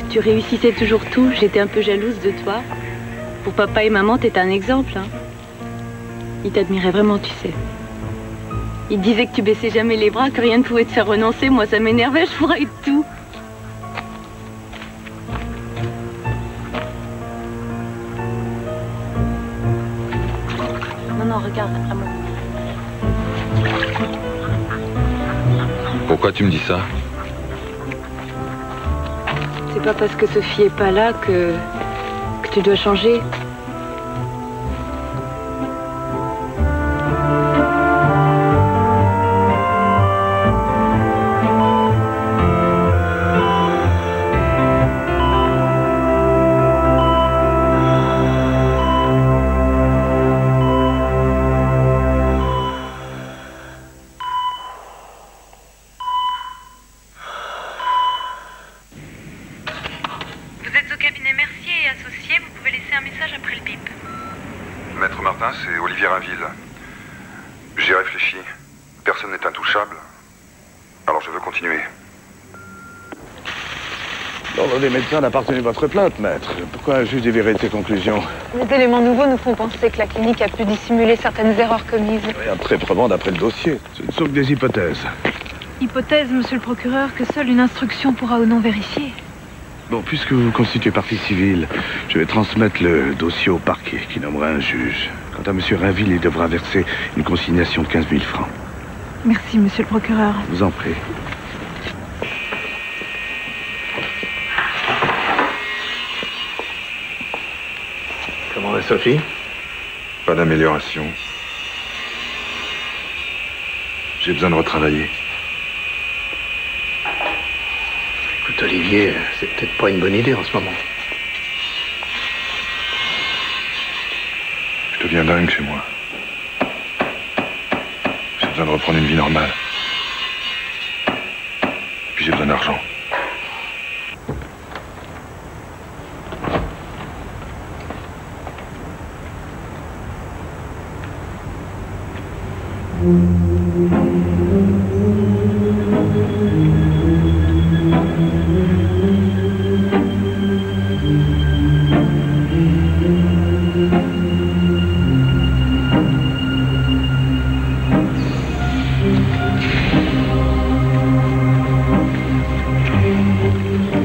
tu réussissais toujours tout. J'étais un peu jalouse de toi. Pour papa et maman, t'étais un exemple. Hein. Ils t'admiraient vraiment, tu sais. Ils disaient que tu baissais jamais les bras, que rien ne pouvait te faire renoncer. Moi, ça m'énervait, je ferais tout. Non, regarde, à moi. Pourquoi tu me dis ça? C'est pas parce que Sophie est pas là que tu dois changer. Maître Martin, c'est Olivier Rainville. J'ai réfléchi. Personne n'est intouchable. Alors je veux continuer. L'ordre des médecins n'a pas retenu votre plainte, maître. Pourquoi un juge dévierait de ses conclusions? Les éléments nouveaux nous font penser que la clinique a pu dissimuler certaines erreurs commises. Rien de très probant d'après le dossier. Ce ne sont que des hypothèses. Hypothèse, monsieur le procureur, que seule une instruction pourra ou non vérifier. Bon, puisque vous constituez partie civile, je vais transmettre le dossier au parquet qui nommera un juge. Quant à monsieur Rainville, il devra verser une consignation de 15 000 francs. Merci, monsieur le procureur. Je vous en prie. Comment va Sophie? Pas d'amélioration. J'ai besoin de retravailler. Écoute, Olivier, c'est peut-être pas une bonne idée en ce moment. Je deviens dingue chez moi. J'ai besoin de reprendre une vie normale. Et puis j'ai besoin d'argent.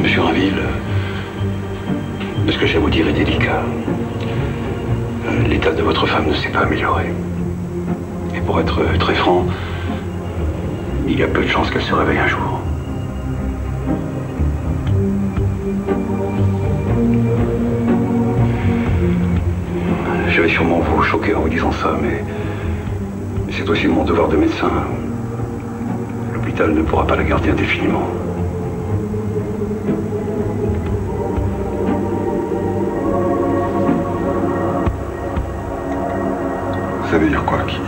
Monsieur Rainville, ce que j'ai à vous dire est délicat. L'état de votre femme ne s'est pas amélioré. Et pour être très franc, il y a peu de chances qu'elle se réveille un jour. Je vais sûrement vous choquer en vous disant ça, mais c'est aussi mon devoir de médecin. L'hôpital ne pourra pas la garder indéfiniment. Ça veut dire quoi qu'il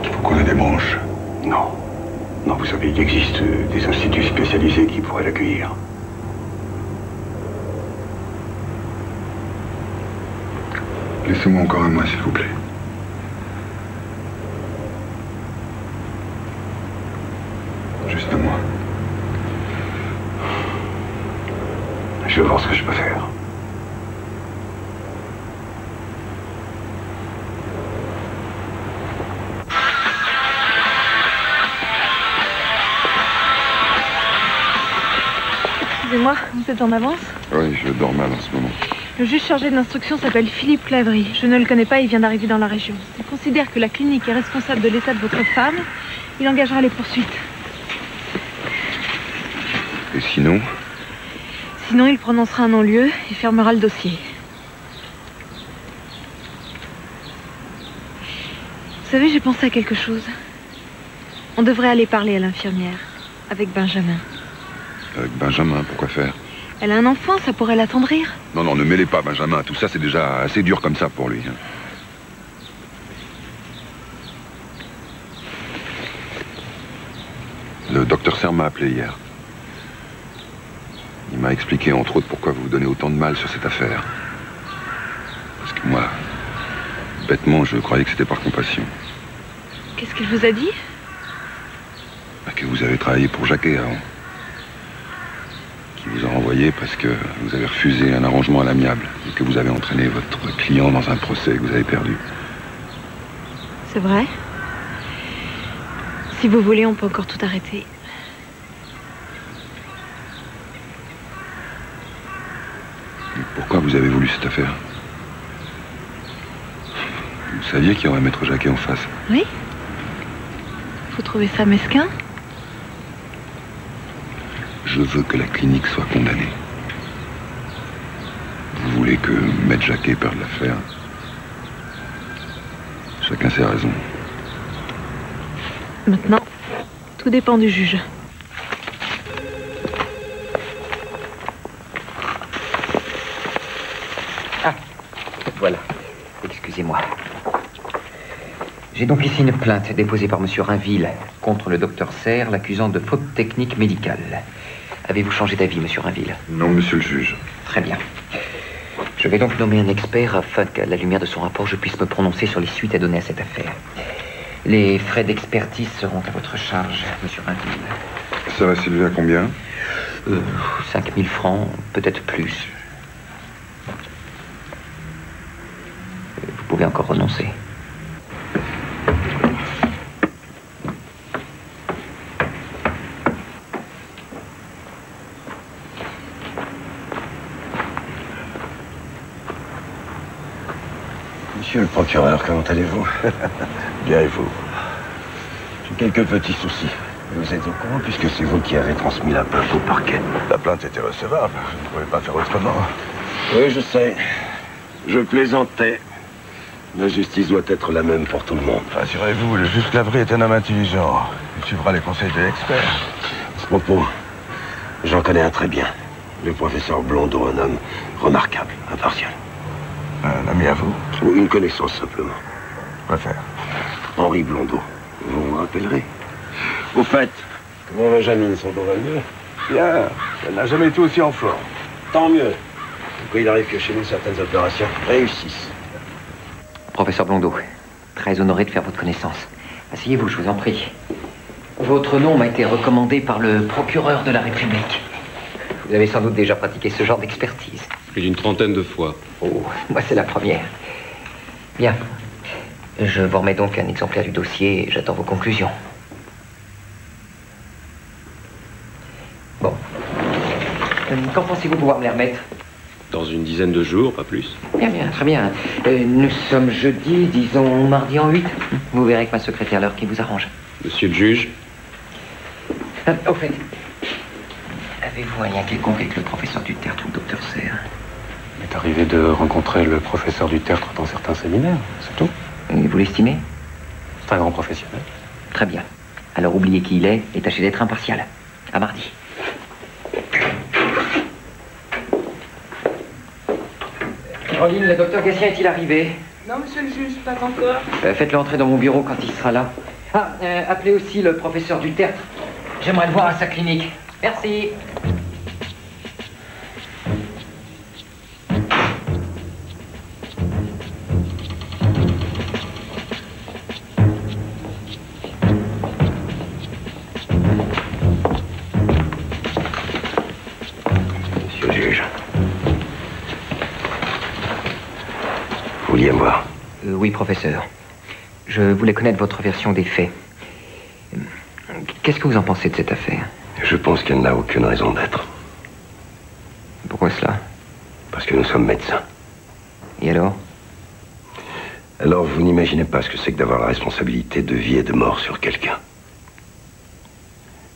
faut qu'on ait des branches? Non. Non, vous savez, il existe des instituts spécialisés qui pourraient l'accueillir. Laissez-moi encore un mois, s'il vous plaît. Juste un mois. Je vais voir ce que je peux faire. Excusez-moi, vous êtes en avance? Oui, je dors mal en ce moment. Le juge chargé de l'instruction s'appelle Philippe Claverie. Je ne le connais pas, il vient d'arriver dans la région. Il considère que la clinique est responsable de l'état de votre femme Il engagera les poursuites. Et sinon? Sinon, il prononcera un non-lieu et fermera le dossier. Vous savez, j'ai pensé à quelque chose. On devrait aller parler à l'infirmière, avec Benjamin. Avec Benjamin, pourquoi faire? Elle a un enfant, ça pourrait l'attendrir. Non, non, ne mêlez pas Benjamin. Tout ça, c'est déjà assez dur comme ça pour lui. Hein. Le docteur Serre m'a appelé hier. Il m'a expliqué, entre autres, pourquoi vous vous donnez autant de mal sur cette affaire. Parce que moi, bêtement, je croyais que c'était par compassion. Qu'est-ce qu'il vous a dit? Que vous avez travaillé pour Jacquet avant. Qui vous a renvoyé parce que vous avez refusé un arrangement à l'amiable et que vous avez entraîné votre client dans un procès que vous avez perdu. C'est vrai? Si vous voulez, on peut encore tout arrêter. Mais pourquoi vous avez voulu cette affaire? Vous saviez qu'il y aurait Maître Jacquet en face? Oui? Vous trouvez ça mesquin? Je veux que la clinique soit condamnée. Vous voulez que Maître Jacquet perde l'affaire? Chacun ses raisons. Maintenant, tout dépend du juge. Ah, voilà. Excusez-moi. J'ai donc ici une plainte déposée par M. Rainville contre le docteur Serre, l'accusant de faute technique médicale. Avez-vous changé d'avis, M. Rainville? Non, monsieur le juge. Très bien. Je vais donc nommer un expert afin qu'à la lumière de son rapport, je puisse me prononcer sur les suites à donner à cette affaire. Les frais d'expertise seront à votre charge, M. Rainville. Ça va s'élever à combien? 5 000 francs, peut-être plus. Vous pouvez encore renoncer. Monsieur le procureur, comment allez-vous? Bien, et vous? J'ai quelques petits soucis. Vous êtes au courant puisque c'est vous qui avez transmis la plainte au parquet. La plainte était recevable. Je ne pouvais pas faire autrement. Oui, je sais. Je plaisantais. La justice doit être la même pour tout le monde. Rassurez-vous, le juge Clavry est un homme intelligent. Il suivra les conseils de l'expert. À ce propos, j'en connais un très bien. Le professeur Blondeau, un homme remarquable, impartial. Un ami à vous? Une connaissance, simplement. Quoi faire? Henri Blondeau. Vous vous rappellerez. Au fait, comment va Janine? Son dos va mieux? Bien. Elle n'a jamais été aussi en forme. Tant mieux. Pourquoi il arrive que chez nous, certaines opérations réussissent. Professeur Blondeau, très honoré de faire votre connaissance. Asseyez-vous, je vous en prie. Votre nom m'a été recommandé par le procureur de la République. Vous avez sans doute déjà pratiqué ce genre d'expertise. Plus d'une trentaine de fois. Oh, moi c'est la première. Bien. Je vous remets donc un exemplaire du dossier et j'attends vos conclusions. Bon. Quand pensez-vous pouvoir me les remettre? Dans une dizaine de jours, pas plus. Bien, bien, très bien. Nous sommes jeudi, disons mardi en 8. Vous verrez avec ma secrétaire l'heure qui vous arrange. Monsieur le juge? Au fait, avez-vous un lien quelconque avec le professeur du Tertre ou le docteur Serre? Il m'est arrivé de rencontrer le professeur du Tertre dans certains séminaires, c'est tout. Et vous l'estimez? C'est un grand professionnel. Très bien. Alors oubliez qui il est et tâchez d'être impartial. À mardi. Caroline, le docteur Gatien est-il arrivé? Non, monsieur le juge, pas encore. Faites-le entrer dans mon bureau quand il sera là. Ah, appelez aussi le professeur du Tertre. J'aimerais le voir à sa clinique. Merci. Monsieur le juge. Vous vouliez me voir? Oui, professeur. Je voulais connaître votre version des faits. Qu'est-ce que vous en pensez de cette affaire? Je pense qu'elle n'a aucune raison d'être. Pourquoi cela? Parce que nous sommes médecins. Et alors? Alors, vous n'imaginez pas ce que c'est que d'avoir la responsabilité de vie et de mort sur quelqu'un.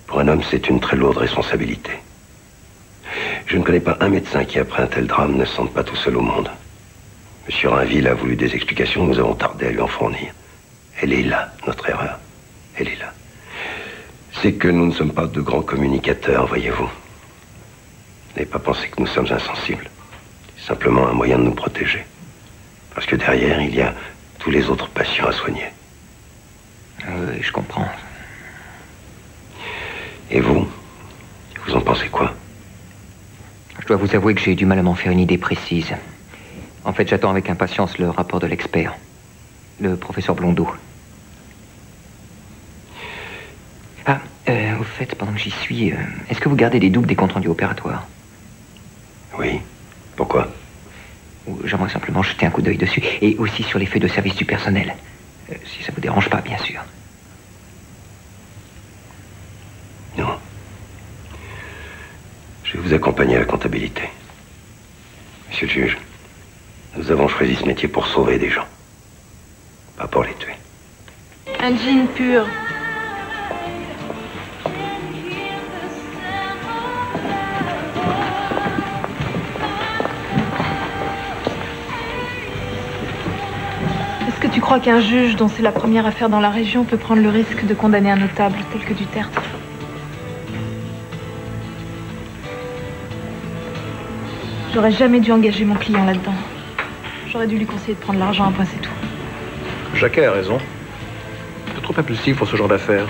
Pour un homme, c'est une très lourde responsabilité. Je ne connais pas un médecin qui, après un tel drame, ne se sente pas tout seul au monde. Monsieur Rainville a voulu des explications, nous avons tardé à lui en fournir. Elle est là, notre erreur. Elle est là. C'est que nous ne sommes pas de grands communicateurs, voyez-vous. N'avez pas pensé que nous sommes insensibles. C'est simplement un moyen de nous protéger. Parce que derrière, il y a tous les autres patients à soigner. Oui, je comprends. Et vous en pensez quoi? Je dois vous avouer que j'ai du mal à m'en faire une idée précise. En fait, j'attends avec impatience le rapport de l'expert, le professeur Blondeau. Ah, au fait, pendant que j'y suis, est-ce que vous gardez des doubles des comptes rendus opératoires? Oui. Pourquoi? J'aimerais simplement jeter un coup d'œil dessus. Et aussi sur les feuilles de service du personnel. Si ça vous dérange pas, bien sûr. Non. Je vais vous accompagner à la comptabilité. Monsieur le juge, nous avons choisi ce métier pour sauver des gens. Pas pour les tuer. Un jean pur. Est-ce que tu crois qu'un juge dont c'est la première affaire dans la région peut prendre le risque de condamner un notable tel que Dutertre? J'aurais jamais dû engager mon client là-dedans. J'aurais dû lui conseiller de prendre l'argent, un point c'est tout. Jacquet a raison. Un peu trop impulsif pour ce genre d'affaires.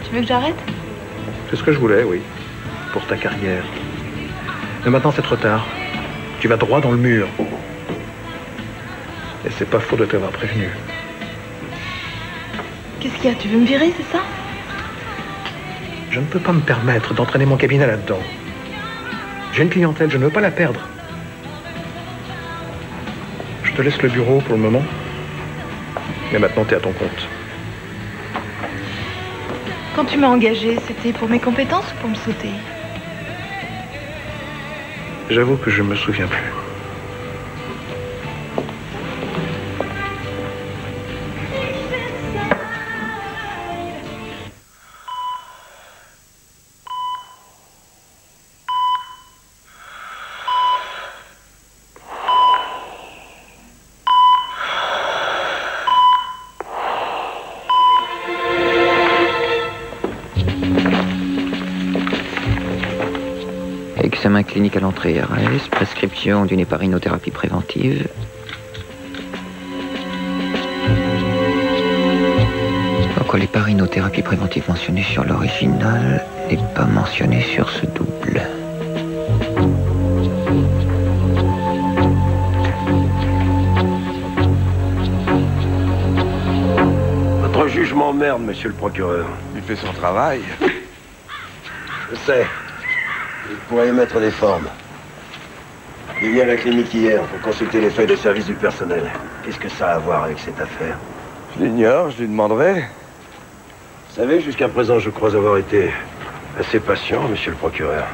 Tu veux que j'arrête? C'est ce que je voulais, oui. Pour ta carrière. Mais maintenant, c'est trop tard. Tu vas droit dans le mur. Et c'est pas faux de t'avoir prévenu. Qu'est-ce qu'il y a? Tu veux me virer, c'est ça? Je ne peux pas me permettre d'entraîner mon cabinet là-dedans. J'ai une clientèle, je ne veux pas la perdre. Je te laisse le bureau pour le moment. Mais maintenant, t'es à ton compte. Quand tu m'as engagé, c'était pour mes compétences ou pour me sauter? J'avoue que je me souviens plus. Examen clinique à l'entrée RAS, prescription d'une héparinothérapie préventive. Pourquoi l'héparinothérapie préventive mentionnée sur l'original n'est pas mentionnée sur ce double? Votre juge m'emmerde, monsieur le procureur. Il fait son travail. Je sais. Vous pourriez mettre des formes. Il vient à la clinique hier pour consulter les feuilles de service du personnel. Qu'est-ce que ça a à voir avec cette affaire? Je l'ignore, je lui demanderai. Vous savez, jusqu'à présent, je crois avoir été assez patient, monsieur le procureur.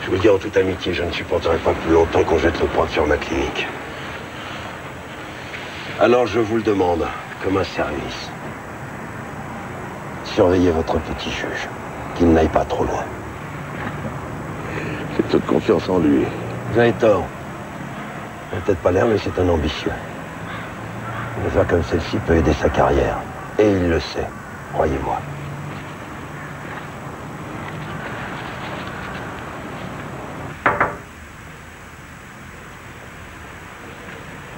Je vous dis en toute amitié, je ne supporterai pas plus longtemps qu'on jette l'opprobre sur ma clinique. Alors je vous le demande, comme un service. Surveillez votre petit juge, qu'il n'aille pas trop loin. J'ai toute confiance en lui. Vous avez tort. Il n'a peut-être pas l'air, mais c'est un ambitieux. Une affaire comme celle-ci peut aider sa carrière. Et il le sait, croyez-moi.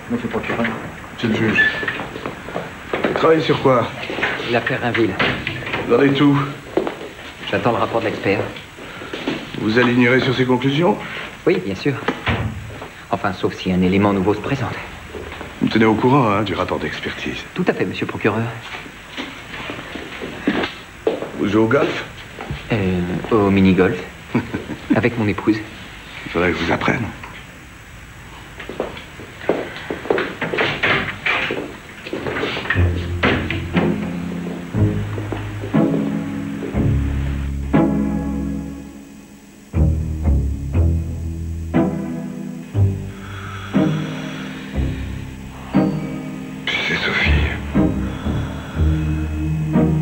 Monsieur le procureur. Monsieur le juge. Vous travaillez sur quoi? L'affaire Rainville. Vous en êtes tout. J'attends le rapport de l'expert. Vous alignerez sur ses conclusions? Oui, bien sûr. Enfin, sauf si un élément nouveau se présente. Vous me tenez au courant, hein, du rapport d'expertise. Tout à fait, monsieur le procureur. Vous jouez au golf? Au mini-golf. Avec mon épouse. Il faudrait que je vous apprenne.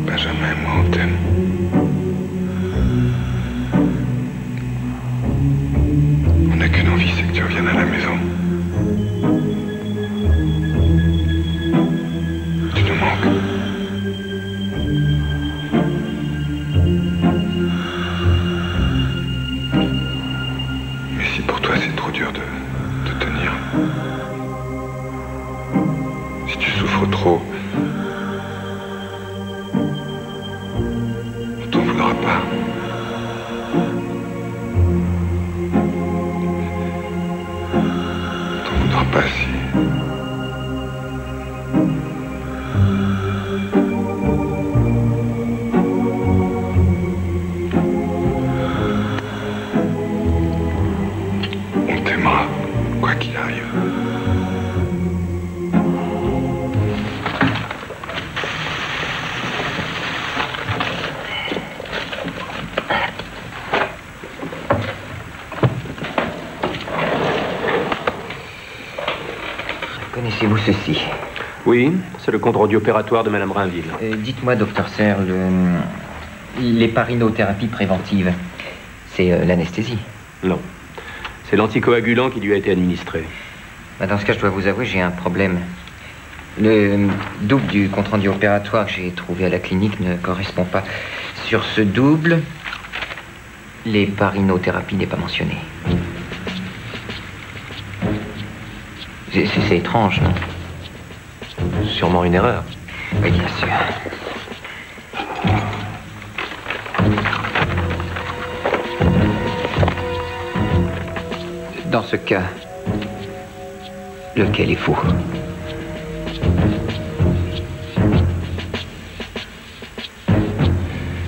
Benjamin, moi, on t'aime. Connaissez-vous ceci? Oui, c'est le compte-rendu opératoire de Madame Rainville. Dites-moi, docteur Serre, l'héparinotherapie préventive, c'est l'anesthésie? Non. C'est l'anticoagulant qui lui a été administré. Dans ce cas, je dois vous avouer, j'ai un problème. Le double du compte-rendu opératoire que j'ai trouvé à la clinique ne correspond pas. Sur ce double, l'héparinothérapie n'est pas mentionnée. C'est étrange, non? Sûrement une erreur. Oui, bien sûr. Dans ce cas, lequel est faux?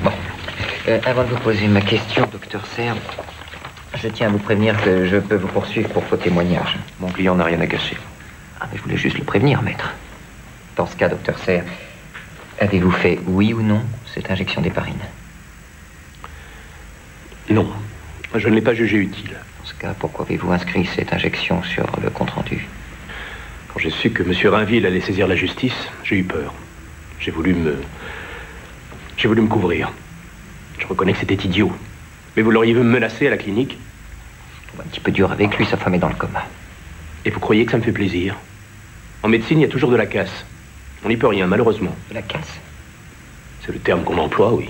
Bon. Avant de vous poser ma question, docteur Serre, je tiens à vous prévenir que je peux vous poursuivre pour faux témoignage. Mon client n'a rien à cacher. Ah, mais je voulais juste le prévenir, maître. Dans ce cas, docteur Serre, avez-vous fait oui ou non cette injection d'héparine? Non. Je ne l'ai pas jugé utile. Dans ce cas, pourquoi avez-vous inscrit cette injection sur le compte-rendu? Quand j'ai su que M. Rainville allait saisir la justice, j'ai eu peur. J'ai voulu me couvrir. Je reconnais que c'était idiot. Mais vous l'auriez menacé à la clinique? Un petit peu dur avec lui, sa femme est dans le coma. Et vous croyez que ça me fait plaisir? En médecine, il y a toujours de la casse. On n'y peut rien, malheureusement. De la casse? C'est le terme qu'on emploie, oui.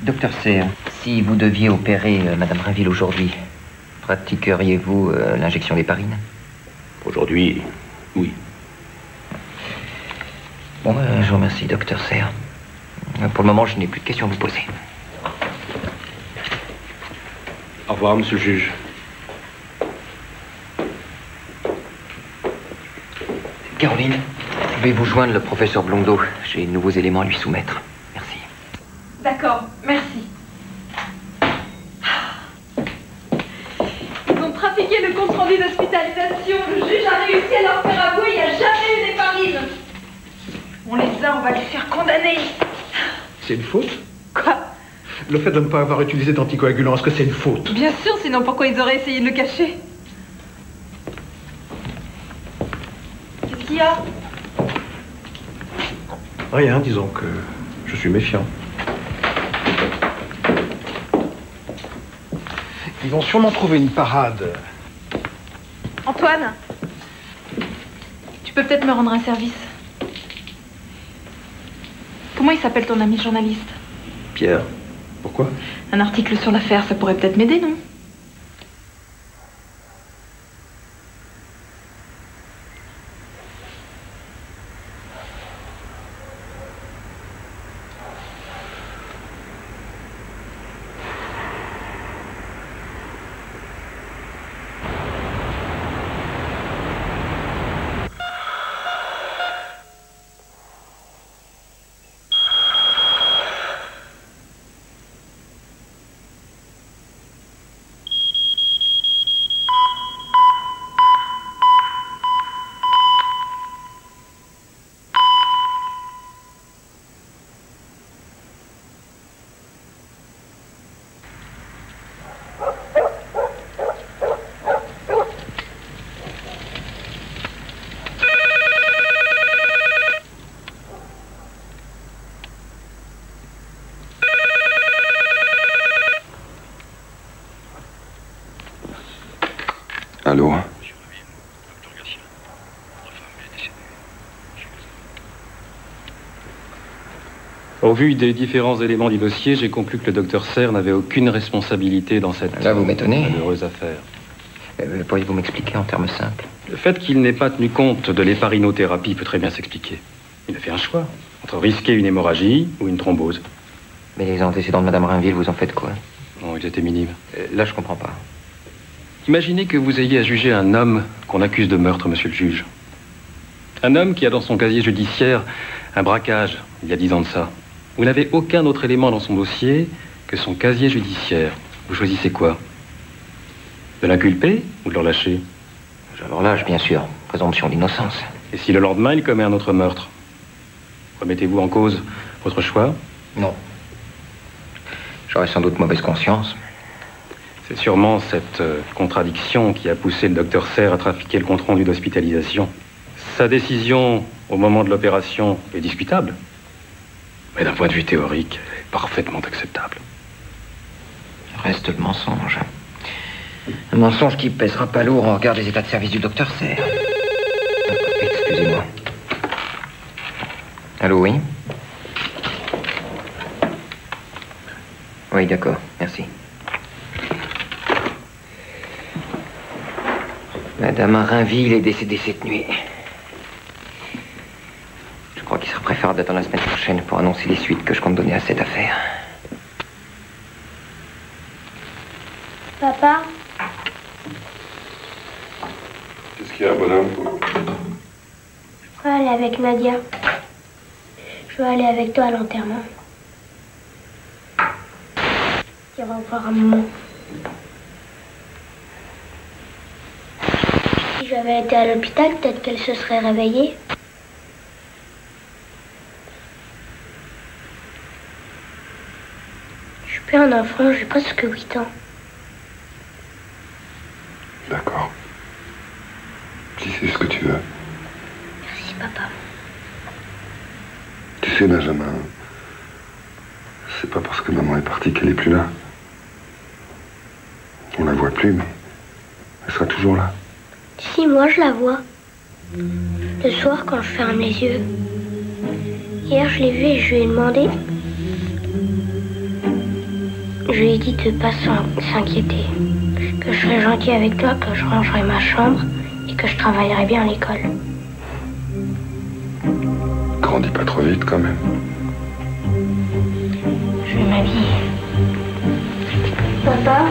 Docteur Serre, si vous deviez opérer Madame Rainville aujourd'hui, pratiqueriez-vous l'injection d'héparine? Aujourd'hui, oui. Bon, je vous remercie, docteur Serre. Pour le moment, je n'ai plus de questions à vous poser. Au revoir, monsieur le juge. Caroline, pouvez-vous joindre le professeur Blondeau? J'ai de nouveaux éléments à lui soumettre. Merci. D'accord, merci. Ils ont trafiqué le compte-rendu d'hospitalisation. Le juge a réussi à leur faire avouer, il n'y a jamais eu d'héparine. On les a, on va les faire condamner. C'est une faute? Quoi? Le fait de ne pas avoir utilisé d'anticoagulant, est-ce que c'est une faute? Bien sûr, sinon pourquoi ils auraient essayé de le cacher? Qu'est-ce qu'il y a? Rien, disons que je suis méfiant. Ils vont sûrement trouver une parade. Antoine, tu peux peut-être me rendre un service? Comment il s'appelle ton ami journaliste? Pierre. Pourquoi? Un article sur l'affaire, ça pourrait peut-être m'aider, non? Allô? Au vu des différents éléments du dossier, j'ai conclu que le docteur Serre n'avait aucune responsabilité dans cette malheureuse affaire. Pourriez-vous m'expliquer en termes simples? Le fait qu'il n'ait pas tenu compte de l'héparinothérapie peut très bien s'expliquer. Il a fait un choix entre risquer une hémorragie ou une thrombose. Mais les antécédents de Madame Rainville, vous en faites quoi? Non, ils étaient minimes. Là, je comprends pas. Imaginez que vous ayez à juger un homme qu'on accuse de meurtre, monsieur le juge. Un homme qui a dans son casier judiciaire un braquage, il y a 10 ans de ça. Vous n'avez aucun autre élément dans son dossier que son casier judiciaire. Vous choisissez quoi? De l'inculper ou de le relâcher? Je le relâche, bien sûr. Présomption d'innocence. Et si le lendemain, il commet un autre meurtre? Remettez-vous en cause votre choix? Non. J'aurais sans doute mauvaise conscience. C'est sûrement cette contradiction qui a poussé le docteur Serre à trafiquer le compte-rendu d'hospitalisation. Sa décision au moment de l'opération est discutable, mais d'un point de vue théorique, elle est parfaitement acceptable. Reste le mensonge. Un mensonge qui pèsera pas lourd au regard des états de service du docteur Serre. Excusez-moi. Allô, oui? Oui, d'accord, merci. Madame Rainville est décédée cette nuit. Je crois qu'il sera préférable d'attendre la semaine prochaine pour annoncer les suites que je compte donner à cette affaire. Papa? Qu'est-ce qu'il y a, bonhomme? Je veux aller avec Nadia. Je veux aller avec toi à l'enterrement. Dire au revoir à maman. Si j'avais été à l'hôpital, peut-être qu'elle se serait réveillée. Je suis plus un enfant, j'ai presque 8 ans. D'accord. Si c'est ce que tu veux. Merci, papa. Tu sais, Benjamin, c'est pas parce que maman est partie qu'elle est plus là. On la voit plus, mais elle sera toujours là. Si, moi je la vois. Le soir, quand je ferme les yeux. Hier, je l'ai vue et je lui ai demandé. Je lui ai dit de pas s'inquiéter. Que je serais gentil avec toi, que je rangerais ma chambre et que je travaillerais bien à l'école. Grandis pas trop vite, quand même. Je vais m'habiller. Papa,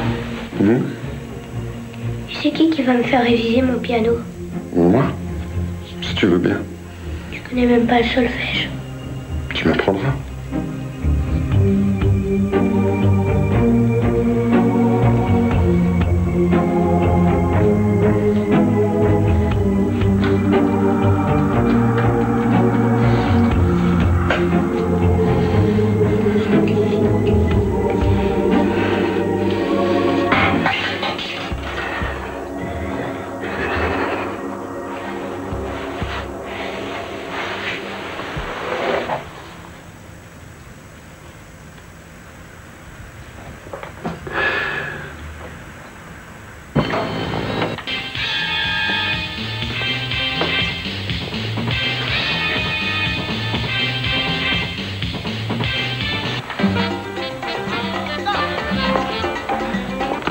c'est qui va me faire réviser mon piano? Moi, si tu veux bien. Je connais même pas le solfège. Tu m'apprendras.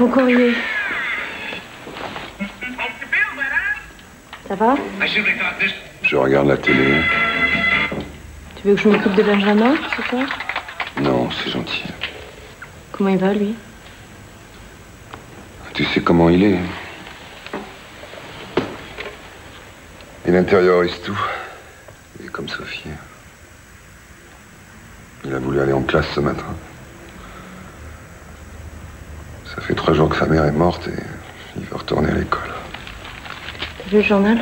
Mon courrier. Ça va? Je regarde la télé. Tu veux que je m'occupe de Benjamin ce soir? Non, c'est gentil. Comment il va, lui? Tu sais comment il est. Il intériorise tout. Il est comme Sophie. Il a voulu aller en classe ce matin. Ça fait 3 jours que sa mère est morte et il veut retourner à l'école. T'as vu le journal?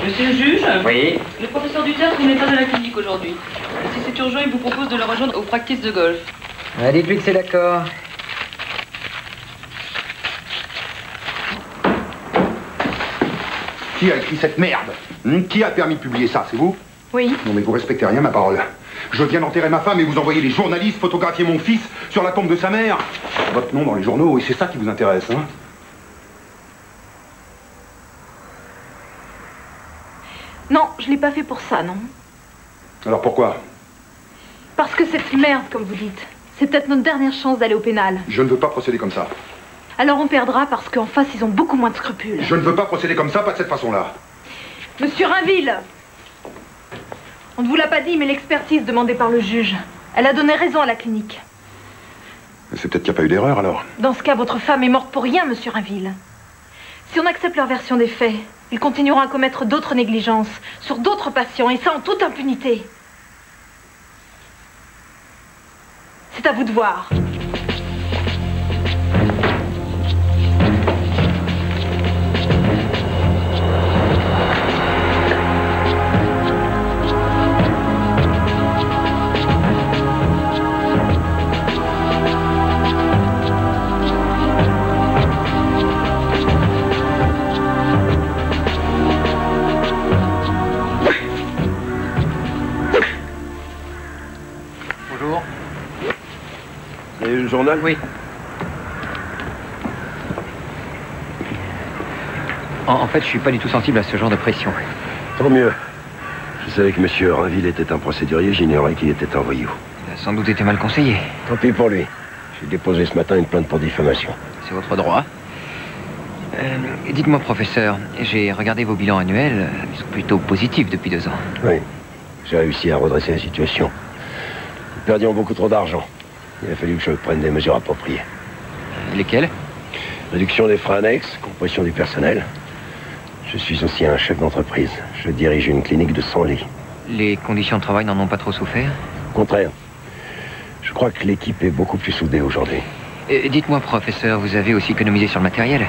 Monsieur le juge? Oui. Le professeur du tertre n'est pas à la clinique aujourd'hui. Si c'est urgent, il vous propose de le rejoindre au practice de golf. Dites-lui que c'est d'accord. Qui a écrit cette merde? Qui a permis de publier ça? C'est vous? Oui. Non mais vous respectez rien ma parole. Je viens d'enterrer ma femme et vous envoyez les journalistes photographier mon fils sur la tombe de sa mère. Votre nom dans les journaux, et c'est ça qui vous intéresse, hein? Non, je l'ai pas fait pour ça, non. Alors pourquoi? Parce que cette merde, comme vous dites, c'est peut-être notre dernière chance d'aller au pénal. Je ne veux pas procéder comme ça. Alors on perdra parce qu'en face, ils ont beaucoup moins de scrupules. Je ne veux pas procéder comme ça, pas de cette façon-là. Monsieur Rainville! On ne vous l'a pas dit, mais l'expertise demandée par le juge, elle a donné raison à la clinique. C'est peut-être qu'il n'y a pas eu d'erreur, alors. Dans ce cas, votre femme est morte pour rien, monsieur Rainville. Si on accepte leur version des faits, ils continueront à commettre d'autres négligences sur d'autres patients, et ça en toute impunité. C'est à vous de voir. Le journal? Oui. En fait, je suis pas du tout sensible à ce genre de pression. Tant mieux. Je savais que M. Rainville était un procédurier, j'ignorais qu'il était un voyou. Il a sans doute été mal conseillé. Tant pis pour lui. J'ai déposé ce matin une plainte pour diffamation. C'est votre droit. Dites-moi, professeur, j'ai regardé vos bilans annuels. Ils sont plutôt positifs depuis 2 ans. Oui. J'ai réussi à redresser la situation. Nous perdions beaucoup trop d'argent. Il a fallu que je prenne des mesures appropriées. Lesquelles? Réduction des frais annexes, compression du personnel. Je suis aussi un chef d'entreprise. Je dirige une clinique de 100 lits. Les conditions de travail n'en ont pas trop souffert? Au contraire. Je crois que l'équipe est beaucoup plus soudée aujourd'hui. Dites-moi, professeur, vous avez aussi économisé sur le matériel?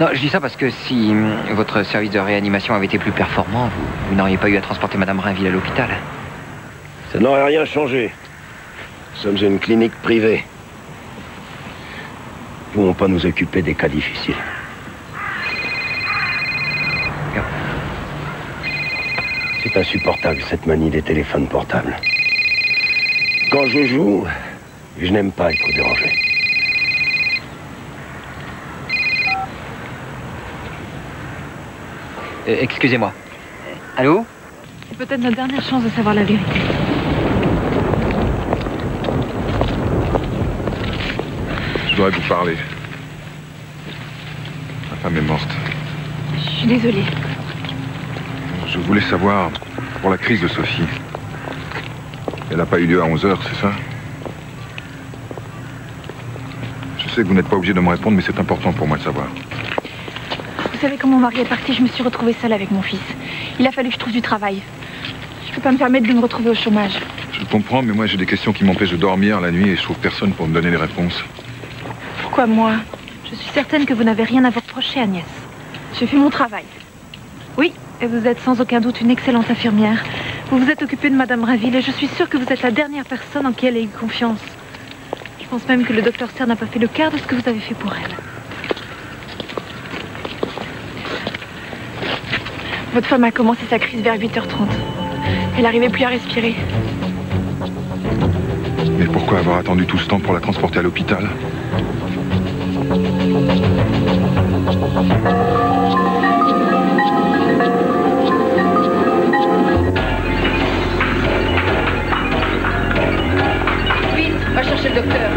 Non, je dis ça parce que si votre service de réanimation avait été plus performant, vous n'auriez pas eu à transporter Madame Rainville à l'hôpital. Ça n'aurait rien changé. Nous sommes une clinique privée. Nous ne pouvons pas nous occuper des cas difficiles. C'est insupportable, cette manie des téléphones portables. Quand je joue, je n'aime pas être dérangé. Excusez-moi. Allô? C'est peut-être notre dernière chance de savoir la vérité. Je dois vous parler. Ma femme est morte. Je suis désolée. Je voulais savoir, pour la crise de Sophie, elle n'a pas eu lieu à 11h, c'est ça? Je sais que vous n'êtes pas obligé de me répondre, mais c'est important pour moi de savoir. Vous savez, quand mon mari est parti, je me suis retrouvée seule avec mon fils. Il a fallu que je trouve du travail. Je ne peux pas me permettre de me retrouver au chômage. Je comprends, mais moi j'ai des questions qui m'empêchent de dormir la nuit et je trouve personne pour me donner les réponses. Pourquoi moi? Je suis certaine que vous n'avez rien à vous reprocher, Agnès. J'ai fait mon travail. Oui, et vous êtes sans aucun doute une excellente infirmière. Vous vous êtes occupée de Madame Rainville et je suis sûre que vous êtes la dernière personne en qui elle ait eu confiance. Je pense même que le docteur Serre n'a pas fait le quart de ce que vous avez fait pour elle. Votre femme a commencé sa crise vers 8h30. Elle n'arrivait plus à respirer. Mais pourquoi avoir attendu tout ce temps pour la transporter à l'hôpital? Vite, va chercher le docteur.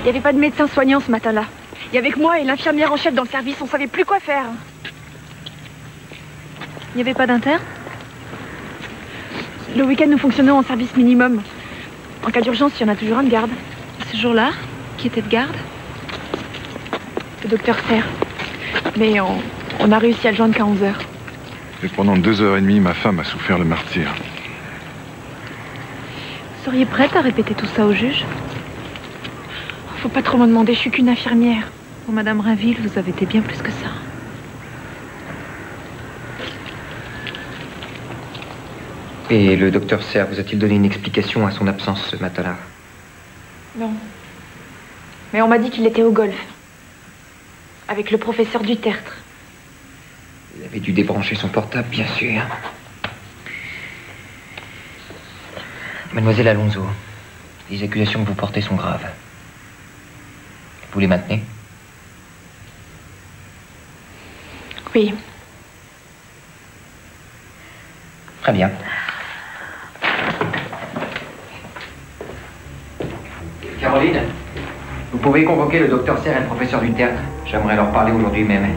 Il n'y avait pas de médecin soignant ce matin-là. Il y avait que moi et l'infirmière en chef dans le service, on savait plus quoi faire. Il n'y avait pas d'interne? Le week-end, nous fonctionnons en service minimum. En cas d'urgence, il y en a toujours un de garde. Ce jour-là, qui était de garde? Le docteur Serre. Mais on a réussi à le joindre qu'à 11h. Et pendant 2h30, ma femme a souffert le martyre. Vous seriez prête à répéter tout ça au juge? Faut pas trop me demander, je suis qu'une infirmière. Pour Madame Rainville, vous avez été bien plus que ça. Et le docteur Serre vous a-t-il donné une explication à son absence ce matin-là? Non. Mais on m'a dit qu'il était au golf. Avec le professeur Dutertre. Il avait dû débrancher son portable, bien sûr. Mademoiselle Alonso, les accusations que vous portez sont graves. Vous les maintenez? Oui. Très bien. Caroline, Vous pouvez convoquer le docteur Serre et le professeur du théâtre. J'aimerais leur parler aujourd'hui même.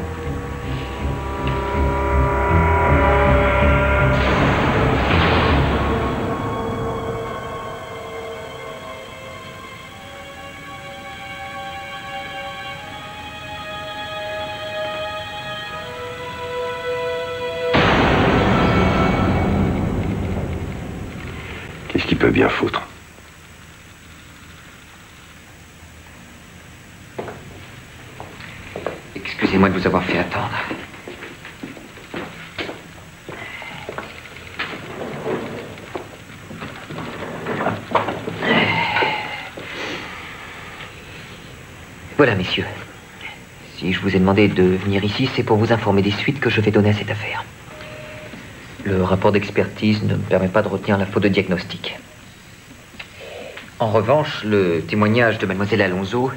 Qu'est-ce qu'il peut bien foutre? Excusez-moi de vous avoir fait attendre. Voilà, messieurs. Si je vous ai demandé de venir ici, c'est pour vous informer des suites que je vais donner à cette affaire. Le rapport d'expertise ne me permet pas de retenir la faute de diagnostic. En revanche, le témoignage de mademoiselle Alonso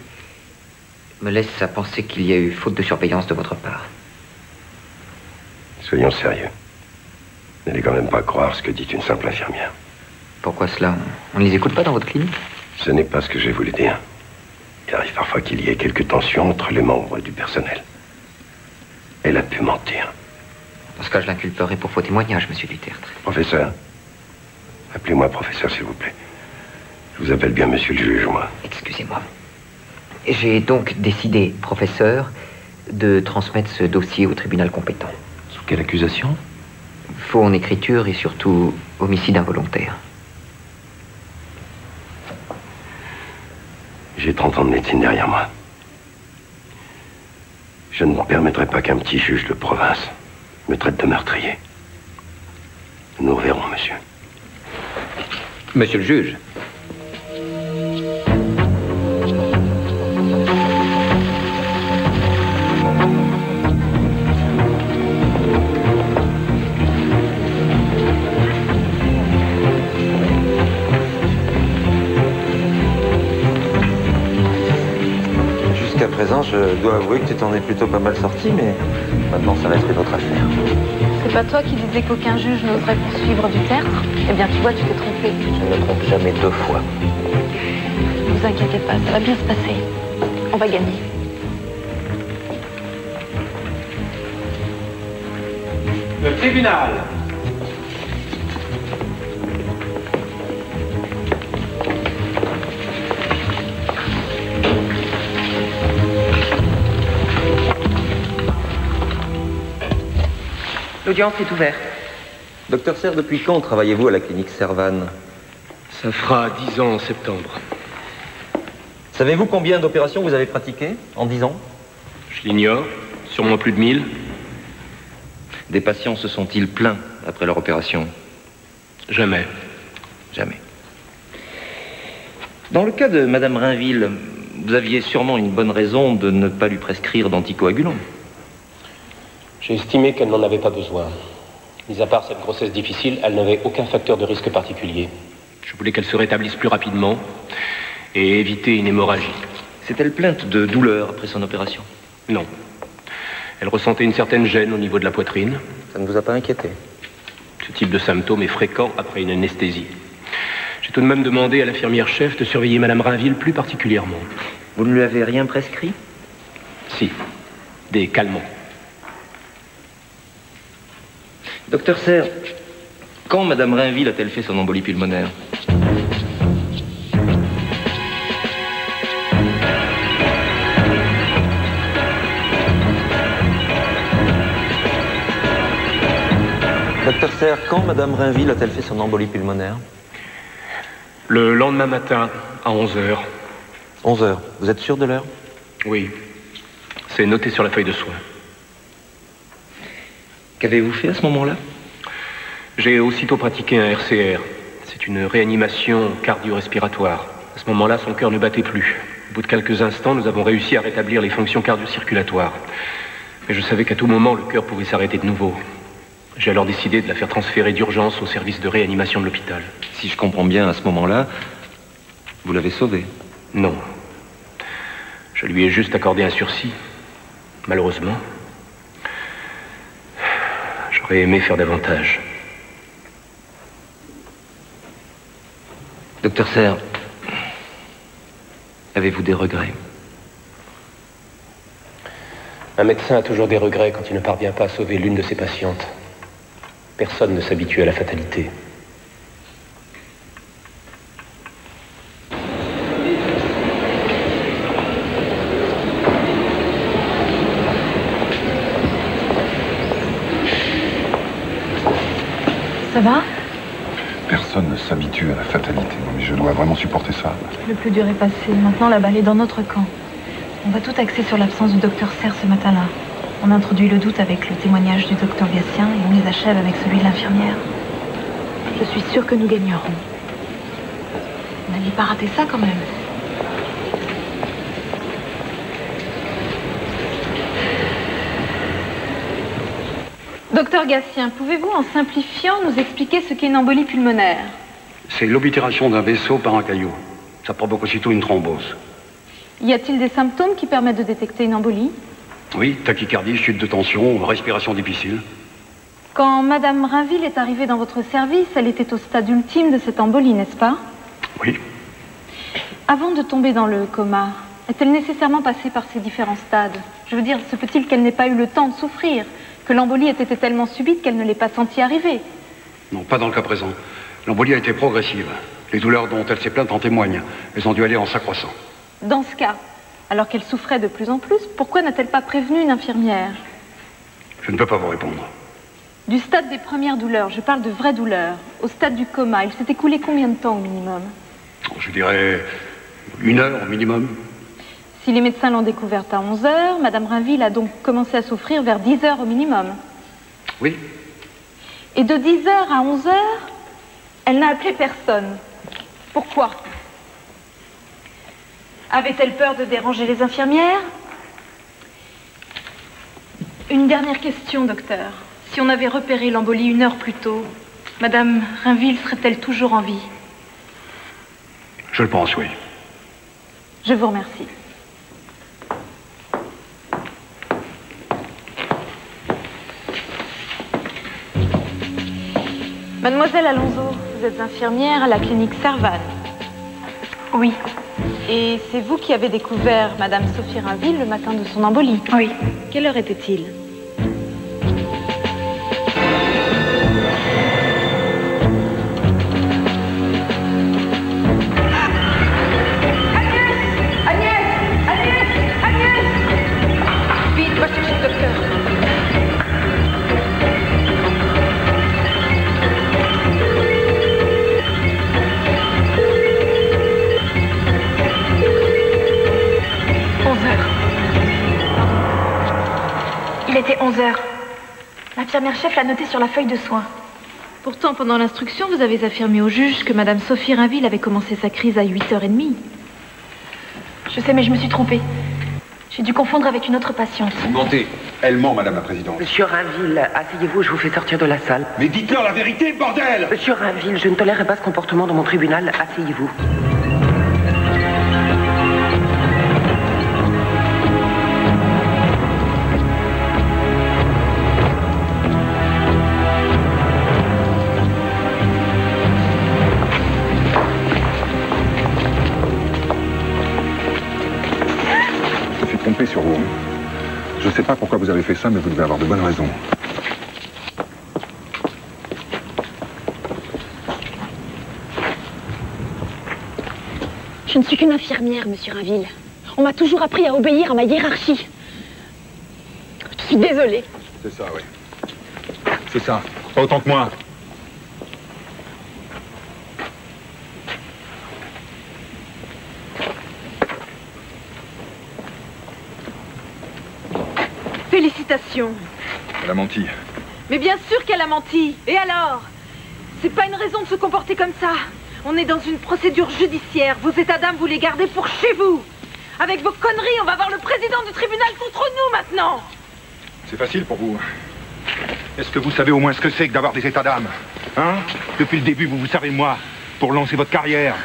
me laisse à penser qu'il y a eu faute de surveillance de votre part. Soyons sérieux. N'allez quand même pas croire ce que dit une simple infirmière. Pourquoi cela? On ne les écoute pas dans votre clinique? Ce n'est pas ce que j'ai voulu dire. Il arrive parfois qu'il y ait quelques tensions entre les membres du personnel. Elle a pu mentir. Dans ce cas, je l'inculperai pour faux témoignage, monsieur Dutertre. Professeur, appelez-moi professeur, s'il vous plaît. Je vous appelle bien monsieur le juge, moi. Excusez-moi. J'ai donc décidé, professeur, de transmettre ce dossier au tribunal compétent. Sous quelle accusation? Faux en écriture et surtout homicide involontaire. J'ai 30 ans de médecine derrière moi. Je ne permettrai pas qu'un petit juge de province me traite de meurtrier. Nous verrons, monsieur. Monsieur le juge. Jusqu'à présent, je dois avouer que tu t'en es plutôt pas mal sorti, mais maintenant ça reste une autre affaire. C'est pas toi qui disais qu'aucun juge n'oserait poursuivre Dutertre? Eh bien, tu vois, tu t'es trompé. Je ne me trompe jamais deux fois. Ne vous inquiétez pas, ça va bien se passer. On va gagner. Le tribunal. L'audience est ouverte. Docteur Serre, depuis quand travaillez-vous à la clinique Servan? Ça fera 10 ans en septembre. Savez-vous combien d'opérations vous avez pratiquées en 10 ans? Je l'ignore. Sûrement plus de 1000. Des patients se sont-ils plaints après leur opération? Jamais. Jamais. Dans le cas de Madame Rainville, vous aviez sûrement une bonne raison de ne pas lui prescrire d'anticoagulants. J'ai estimé qu'elle n'en avait pas besoin. Mis à part cette grossesse difficile, elle n'avait aucun facteur de risque particulier. Je voulais qu'elle se rétablisse plus rapidement et éviter une hémorragie. S'est-elle plainte de douleur après son opération? Non. Elle ressentait une certaine gêne au niveau de la poitrine. Ça ne vous a pas inquiété? Ce type de symptôme est fréquent après une anesthésie. J'ai tout de même demandé à l'infirmière-chef de surveiller Madame Rainville plus particulièrement. Vous ne lui avez rien prescrit? Si. Des calmants. Docteur Serre, quand Madame Rainville a-t-elle fait son embolie pulmonaire? Docteur Serre, quand Madame Rainville a-t-elle fait son embolie pulmonaire? Le lendemain matin, à 11h. 11h. Vous êtes sûr de l'heure? Oui. C'est noté sur la feuille de soins. Qu'avez-vous fait à ce moment-là? J'ai aussitôt pratiqué un RCR. C'est une réanimation cardio-respiratoire. À ce moment-là, son cœur ne battait plus. Au bout de quelques instants, nous avons réussi à rétablir les fonctions cardio-circulatoires. Mais je savais qu'à tout moment, le cœur pouvait s'arrêter de nouveau. J'ai alors décidé de la faire transférer d'urgence au service de réanimation de l'hôpital. Si je comprends bien, à ce moment-là, vous l'avez sauvée? Non. Je lui ai juste accordé un sursis. Malheureusement. J'aurais aimé faire davantage. Docteur Serre, avez-vous des regrets? Un médecin a toujours des regrets quand il ne parvient pas à sauver l'une de ses patientes. Personne ne s'habitue à la fatalité. Ça va? Personne ne s'habitue à la fatalité. Non, mais je dois vraiment supporter ça. Le plus dur est passé. Maintenant, la balle est dans notre camp. On va tout axer sur l'absence du docteur Serre ce matin-là. On introduit le doute avec le témoignage du docteur Gatien et on les achève avec celui de l'infirmière. Je suis sûre que nous gagnerons. N'allez pas rater ça quand même. Docteur Gatien, pouvez-vous, en simplifiant, nous expliquer ce qu'est une embolie pulmonaire? C'est l'oblitération d'un vaisseau par un caillot. Ça provoque aussitôt une thrombose. Y a-t-il des symptômes qui permettent de détecter une embolie? Oui, tachycardie, chute de tension, respiration difficile. Quand Madame Rainville est arrivée dans votre service, elle était au stade ultime de cette embolie, n'est-ce pas? Oui. Avant de tomber dans le coma, est-elle nécessairement passée par ces différents stades? Je veux dire, se peut-il qu'elle n'ait pas eu le temps de souffrir? Que l'embolie ait été tellement subite qu'elle ne l'ait pas sentie arriver? Non, pas dans le cas présent. L'embolie a été progressive. Les douleurs dont elle s'est plainte en témoignent. Elles ont dû aller en s'accroissant. Dans ce cas, alors qu'elle souffrait de plus en plus, pourquoi n'a-t-elle pas prévenu une infirmière? Je ne peux pas vous répondre. Du stade des premières douleurs, je parle de vraies douleurs, au stade du coma, il s'est écoulé combien de temps au minimum? Je dirais 1 heure au minimum. Si les médecins l'ont découverte à 11 heures, Madame Rainville a donc commencé à souffrir vers 10 heures au minimum. Oui. Et de 10 heures à 11 heures, elle n'a appelé personne. Pourquoi? Avait-elle peur de déranger les infirmières? Une dernière question, docteur. Si on avait repéré l'embolie 1 heure plus tôt, Madame Rainville serait-elle toujours en vie? Je le pense, oui. Je vous remercie. Mademoiselle Alonso, vous êtes infirmière à la clinique Serval. Oui. Et c'est vous qui avez découvert Madame Sophie Rainville le matin de son embolie? Oui. Quelle heure était-il? Vite, va chercher le docteur. Il était 11 heures. L'infirmière chef l'a noté sur la feuille de soins. Pourtant, pendant l'instruction, vous avez affirmé au juge que Madame Sophie Rainville avait commencé sa crise à 8h30. Je sais, mais je me suis trompée. J'ai dû confondre avec une autre patiente. Montez. Elle ment, Madame la Présidente. Monsieur Rainville, asseyez-vous, je vous fais sortir de la salle. Mais dites-leur la vérité, bordel! Monsieur Rainville, je ne tolérerai pas ce comportement dans mon tribunal. Asseyez-vous. Trompé sur vous. Je sais pas pourquoi vous avez fait ça, mais vous devez avoir de bonnes raisons. Je ne suis qu'une infirmière, monsieur Rainville. On m'a toujours appris à obéir à ma hiérarchie. Je suis désolée. C'est ça, oui. C'est ça. Pas autant que moi. Félicitations. Elle a menti. Mais bien sûr qu'elle a menti. Et alors? C'est pas une raison de se comporter comme ça. On est dans une procédure judiciaire. Vos états d'âme, vous les gardez pour chez vous. Avec vos conneries, on va voir le président du tribunal contre nous maintenant. C'est facile pour vous. Est-ce que vous savez au moins ce que c'est que d'avoir des états d'âme? Hein? Depuis le début, vous vous servez de moi pour lancer votre carrière.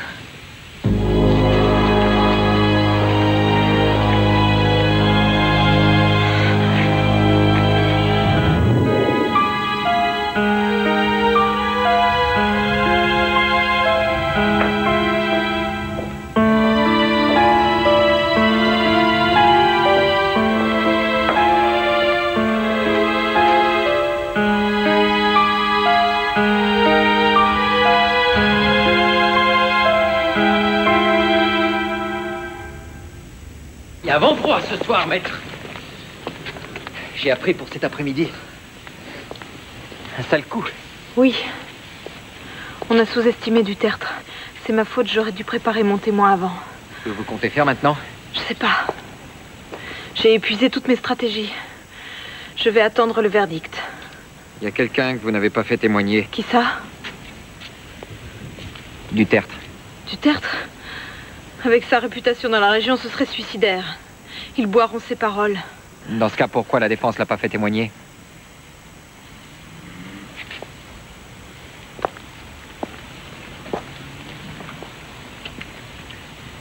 ce soir, maître. J'ai appris pour cet après-midi. Un sale coup. Oui. On a sous-estimé du tertre. C'est ma faute, j'aurais dû préparer mon témoin avant. Que vous comptez faire maintenant? Je sais pas. J'ai épuisé toutes mes stratégies. Je vais attendre le verdict. Il y a quelqu'un que vous n'avez pas fait témoigner. Qui ça? Du tertre. Du tertre? Avec sa réputation dans la région, ce serait suicidaire. Ils boiront ses paroles. Dans ce cas, pourquoi la défense l'a pas fait témoigner?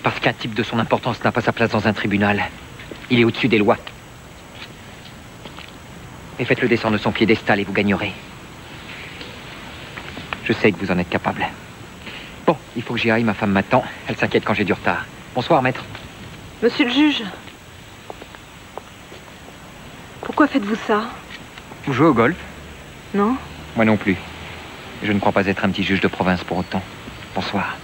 Parce qu'un type de son importance n'a pas sa place dans un tribunal. Il est au-dessus des lois. Et faites-le descendre de son piédestal et vous gagnerez. Je sais que vous en êtes capable. Bon, il faut que j'y aille, ma femme m'attend. Elle s'inquiète quand j'ai du retard. Bonsoir, maître. Monsieur le juge. Pourquoi faites-vous ça? Vous jouez au golf? Non? Moi non plus. Je ne crois pas être un petit juge de province pour autant. Bonsoir.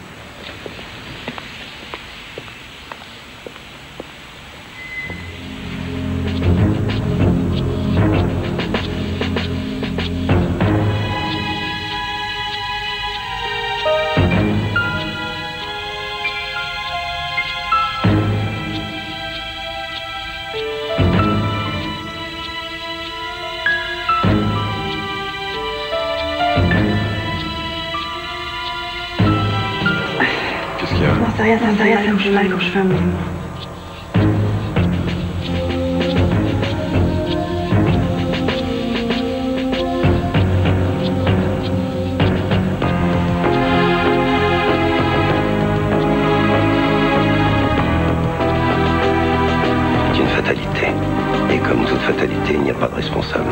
Rien, ça me fait mal quand je fais un mouvement. C'est une fatalité. Et comme toute fatalité, il n'y a pas de responsable.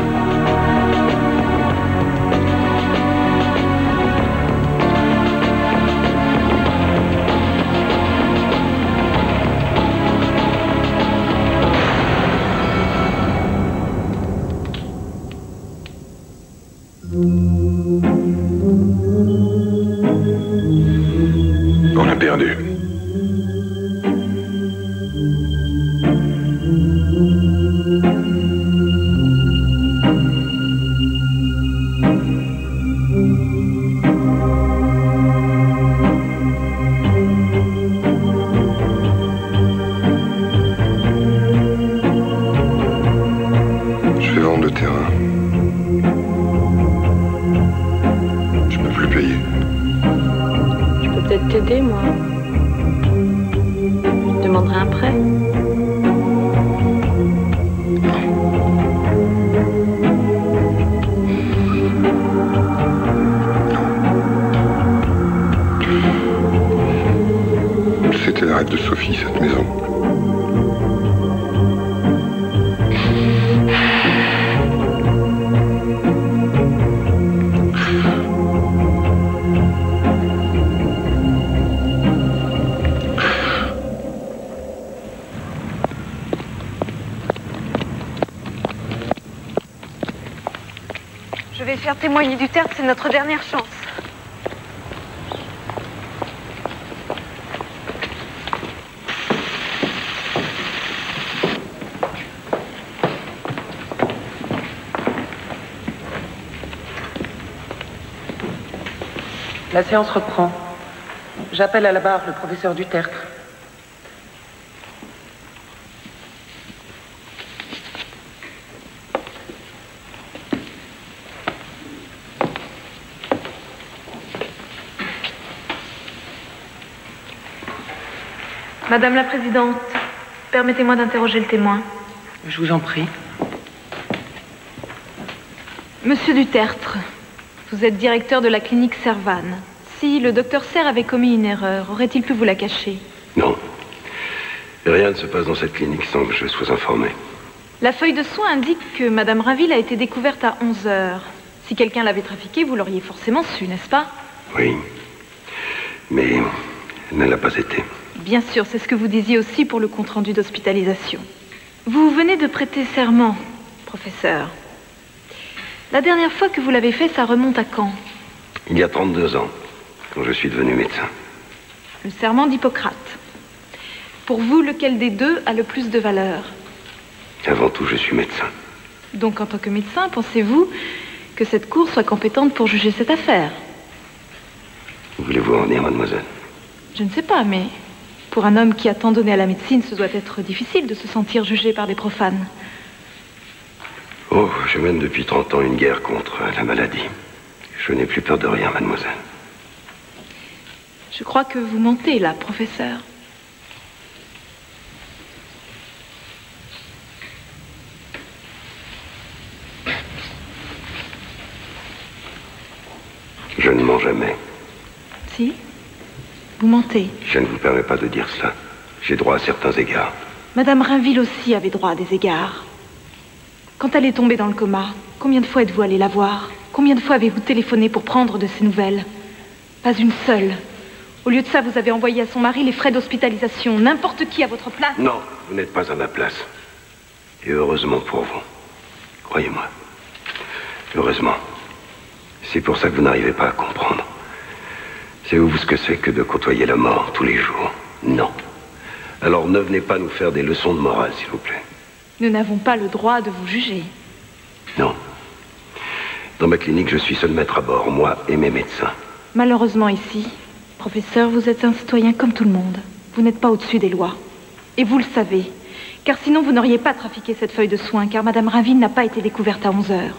On a perdu. Je vais vendre le terrain. Je peux plus payer. Je peux peut-être t'aider, moi. Je demanderai un prêt. C'était le rêve de Sophie, cette maison. Je vais faire témoigner du tertre, c'est notre dernière chance. La séance reprend. J'appelle à la barre le professeur du tertre. Madame la Présidente, permettez-moi d'interroger le témoin. Je vous en prie. Monsieur Dutertre, vous êtes directeur de la clinique Servan. Si le docteur Serre avait commis une erreur, aurait-il pu vous la cacher? Non. Rien ne se passe dans cette clinique sans que je sois informé. La feuille de soins indique que Madame Rainville a été découverte à 11 h. Si quelqu'un l'avait trafiquée, vous l'auriez forcément su, n'est-ce pas? Oui. Mais elle ne l'a pas été. Bien sûr, c'est ce que vous disiez aussi pour le compte-rendu d'hospitalisation. Vous venez de prêter serment, professeur. La dernière fois que vous l'avez fait, ça remonte à quand? Il y a 32 ans, quand je suis devenu médecin. Le serment d'Hippocrate. Pour vous, lequel des deux a le plus de valeur? Avant tout, je suis médecin. Donc, en tant que médecin, pensez-vous que cette cour soit compétente pour juger cette affaire? Où voulez-vous en venir, mademoiselle? Je ne sais pas, mais pour un homme qui a tant donné à la médecine, ce doit être difficile de se sentir jugé par des profanes. Oh, je mène depuis 30 ans une guerre contre la maladie. Je n'ai plus peur de rien, mademoiselle. Je crois que vous mentez, là, professeur. Je ne mens jamais. Si? Vous mentez. Je ne vous permets pas de dire cela. J'ai droit à certains égards. Madame Rainville aussi avait droit à des égards. Quand elle est tombée dans le coma, combien de fois êtes-vous allé la voir? Combien de fois avez-vous téléphoné pour prendre de ses nouvelles? Pas une seule. Au lieu de ça, vous avez envoyé à son mari les frais d'hospitalisation. N'importe qui à votre place. Non, vous n'êtes pas à ma place. Et heureusement pour vous. Croyez-moi. Heureusement. C'est pour ça que vous n'arrivez pas à comprendre. Savez-vous ce que c'est que de côtoyer la mort tous les jours? Non. Alors ne venez pas nous faire des leçons de morale, s'il vous plaît. Nous n'avons pas le droit de vous juger. Non. Dans ma clinique, je suis seul maître à bord, moi et mes médecins. Malheureusement ici, professeur, vous êtes un citoyen comme tout le monde. Vous n'êtes pas au-dessus des lois. Et vous le savez. Car sinon, vous n'auriez pas trafiqué cette feuille de soins, car Madame Rainville n'a pas été découverte à 11 heures.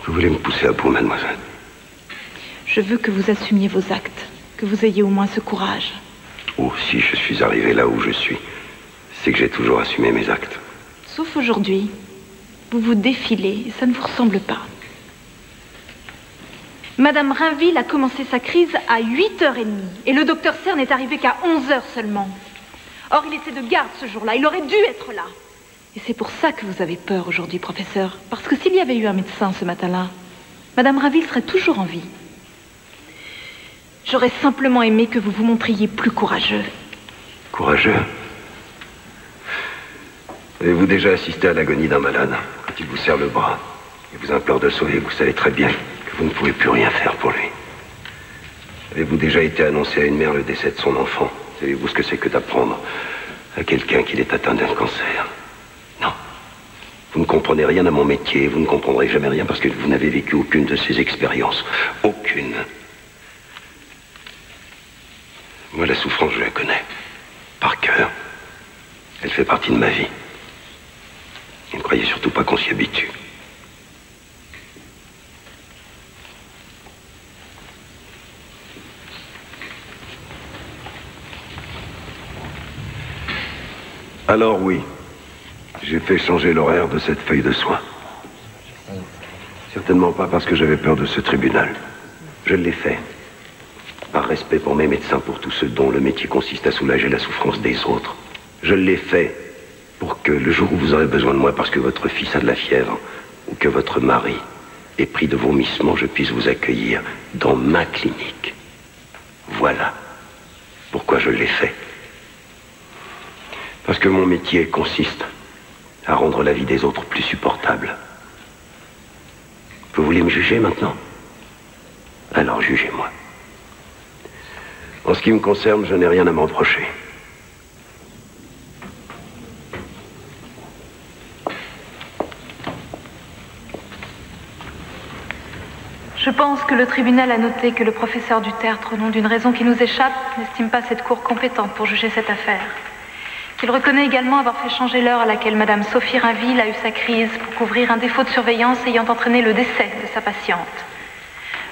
Vous voulez me pousser à bout, mademoiselle? Je veux que vous assumiez vos actes, que vous ayez au moins ce courage. Oh, si je suis arrivé là où je suis, c'est que j'ai toujours assumé mes actes. Sauf aujourd'hui. Vous vous défilez et ça ne vous ressemble pas. Madame Rainville a commencé sa crise à 8h30 et le docteur Serre n'est arrivé qu'à 11h seulement. Or, il était de garde ce jour-là, il aurait dû être là. Et c'est pour ça que vous avez peur aujourd'hui, professeur. Parce que s'il y avait eu un médecin ce matin-là, Madame Rainville serait toujours en vie. J'aurais simplement aimé que vous vous montriez plus courageux. Courageux? Avez-vous déjà assisté à l'agonie d'un malade? Quand il vous serre le bras et vous implore de le sauver, vous savez très bien que vous ne pouvez plus rien faire pour lui. Avez-vous déjà été annoncé à une mère le décès de son enfant? Savez-vous ce que c'est que d'apprendre à quelqu'un qu'il est atteint d'un cancer? Non. Vous ne comprenez rien à mon métier, vous ne comprendrez jamais rien parce que vous n'avez vécu aucune de ces expériences. Aucune. Moi, la souffrance, je la connais. Par cœur. Elle fait partie de ma vie. Et ne croyez surtout pas qu'on s'y habitue. Alors oui, j'ai fait changer l'horaire de cette feuille de soins. Certainement pas parce que j'avais peur de ce tribunal. Je l'ai fait. Par respect pour mes médecins, pour tous ceux dont le métier consiste à soulager la souffrance des autres. Je l'ai fait pour que le jour où vous aurez besoin de moi parce que votre fils a de la fièvre ou que votre mari est pris de vomissements, je puisse vous accueillir dans ma clinique. Voilà pourquoi je l'ai fait. Parce que mon métier consiste à rendre la vie des autres plus supportable. Vous voulez me juger maintenant? Alors jugez-moi. En ce qui me concerne, je n'ai rien à me reprocher. Je pense que le tribunal a noté que le professeur du Tertre, au nom d'une raison qui nous échappe, n'estime pas cette cour compétente pour juger cette affaire. Qu'il reconnaît également avoir fait changer l'heure à laquelle Madame Sophie Rainville a eu sa crise pour couvrir un défaut de surveillance ayant entraîné le décès de sa patiente.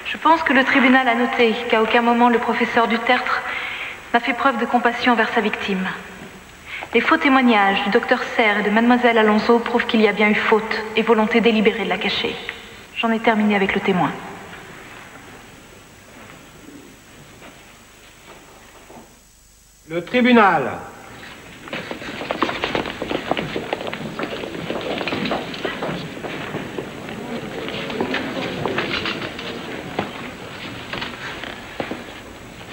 Je pense que le tribunal a noté qu'à aucun moment le professeur du Tertre n'a fait preuve de compassion envers sa victime. Les faux témoignages du docteur Serre et de Mademoiselle Alonso prouvent qu'il y a bien eu faute et volonté délibérée de la cacher. J'en ai terminé avec le témoin. Le tribunal.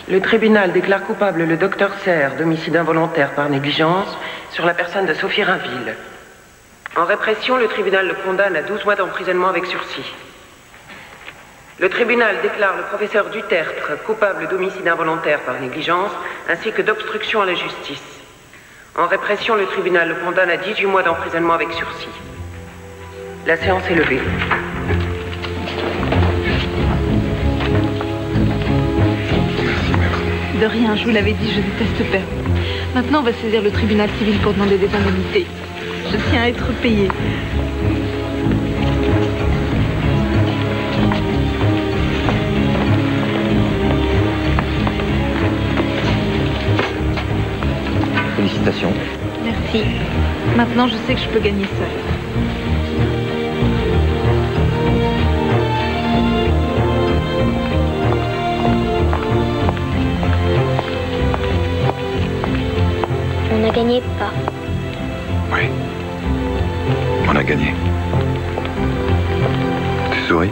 Le tribunal déclare coupable le docteur Serre d'homicide involontaire par négligence sur la personne de Sophie Rainville. En répression, le tribunal le condamne à 12 mois d'emprisonnement avec sursis. Le tribunal déclare le professeur du Tertre coupable d'homicide involontaire par négligence ainsi que d'obstruction à la justice. En répression, le tribunal le condamne à 18 mois d'emprisonnement avec sursis. La séance est levée. De rien, je vous l'avais dit, je déteste perdre. Maintenant, on va saisir le tribunal civil pour demander des indemnités. Je tiens à être payée. Félicitations. Merci. Maintenant, je sais que je peux gagner seule. On n'a gagné pas. Oui. On a gagné. Tu souris ?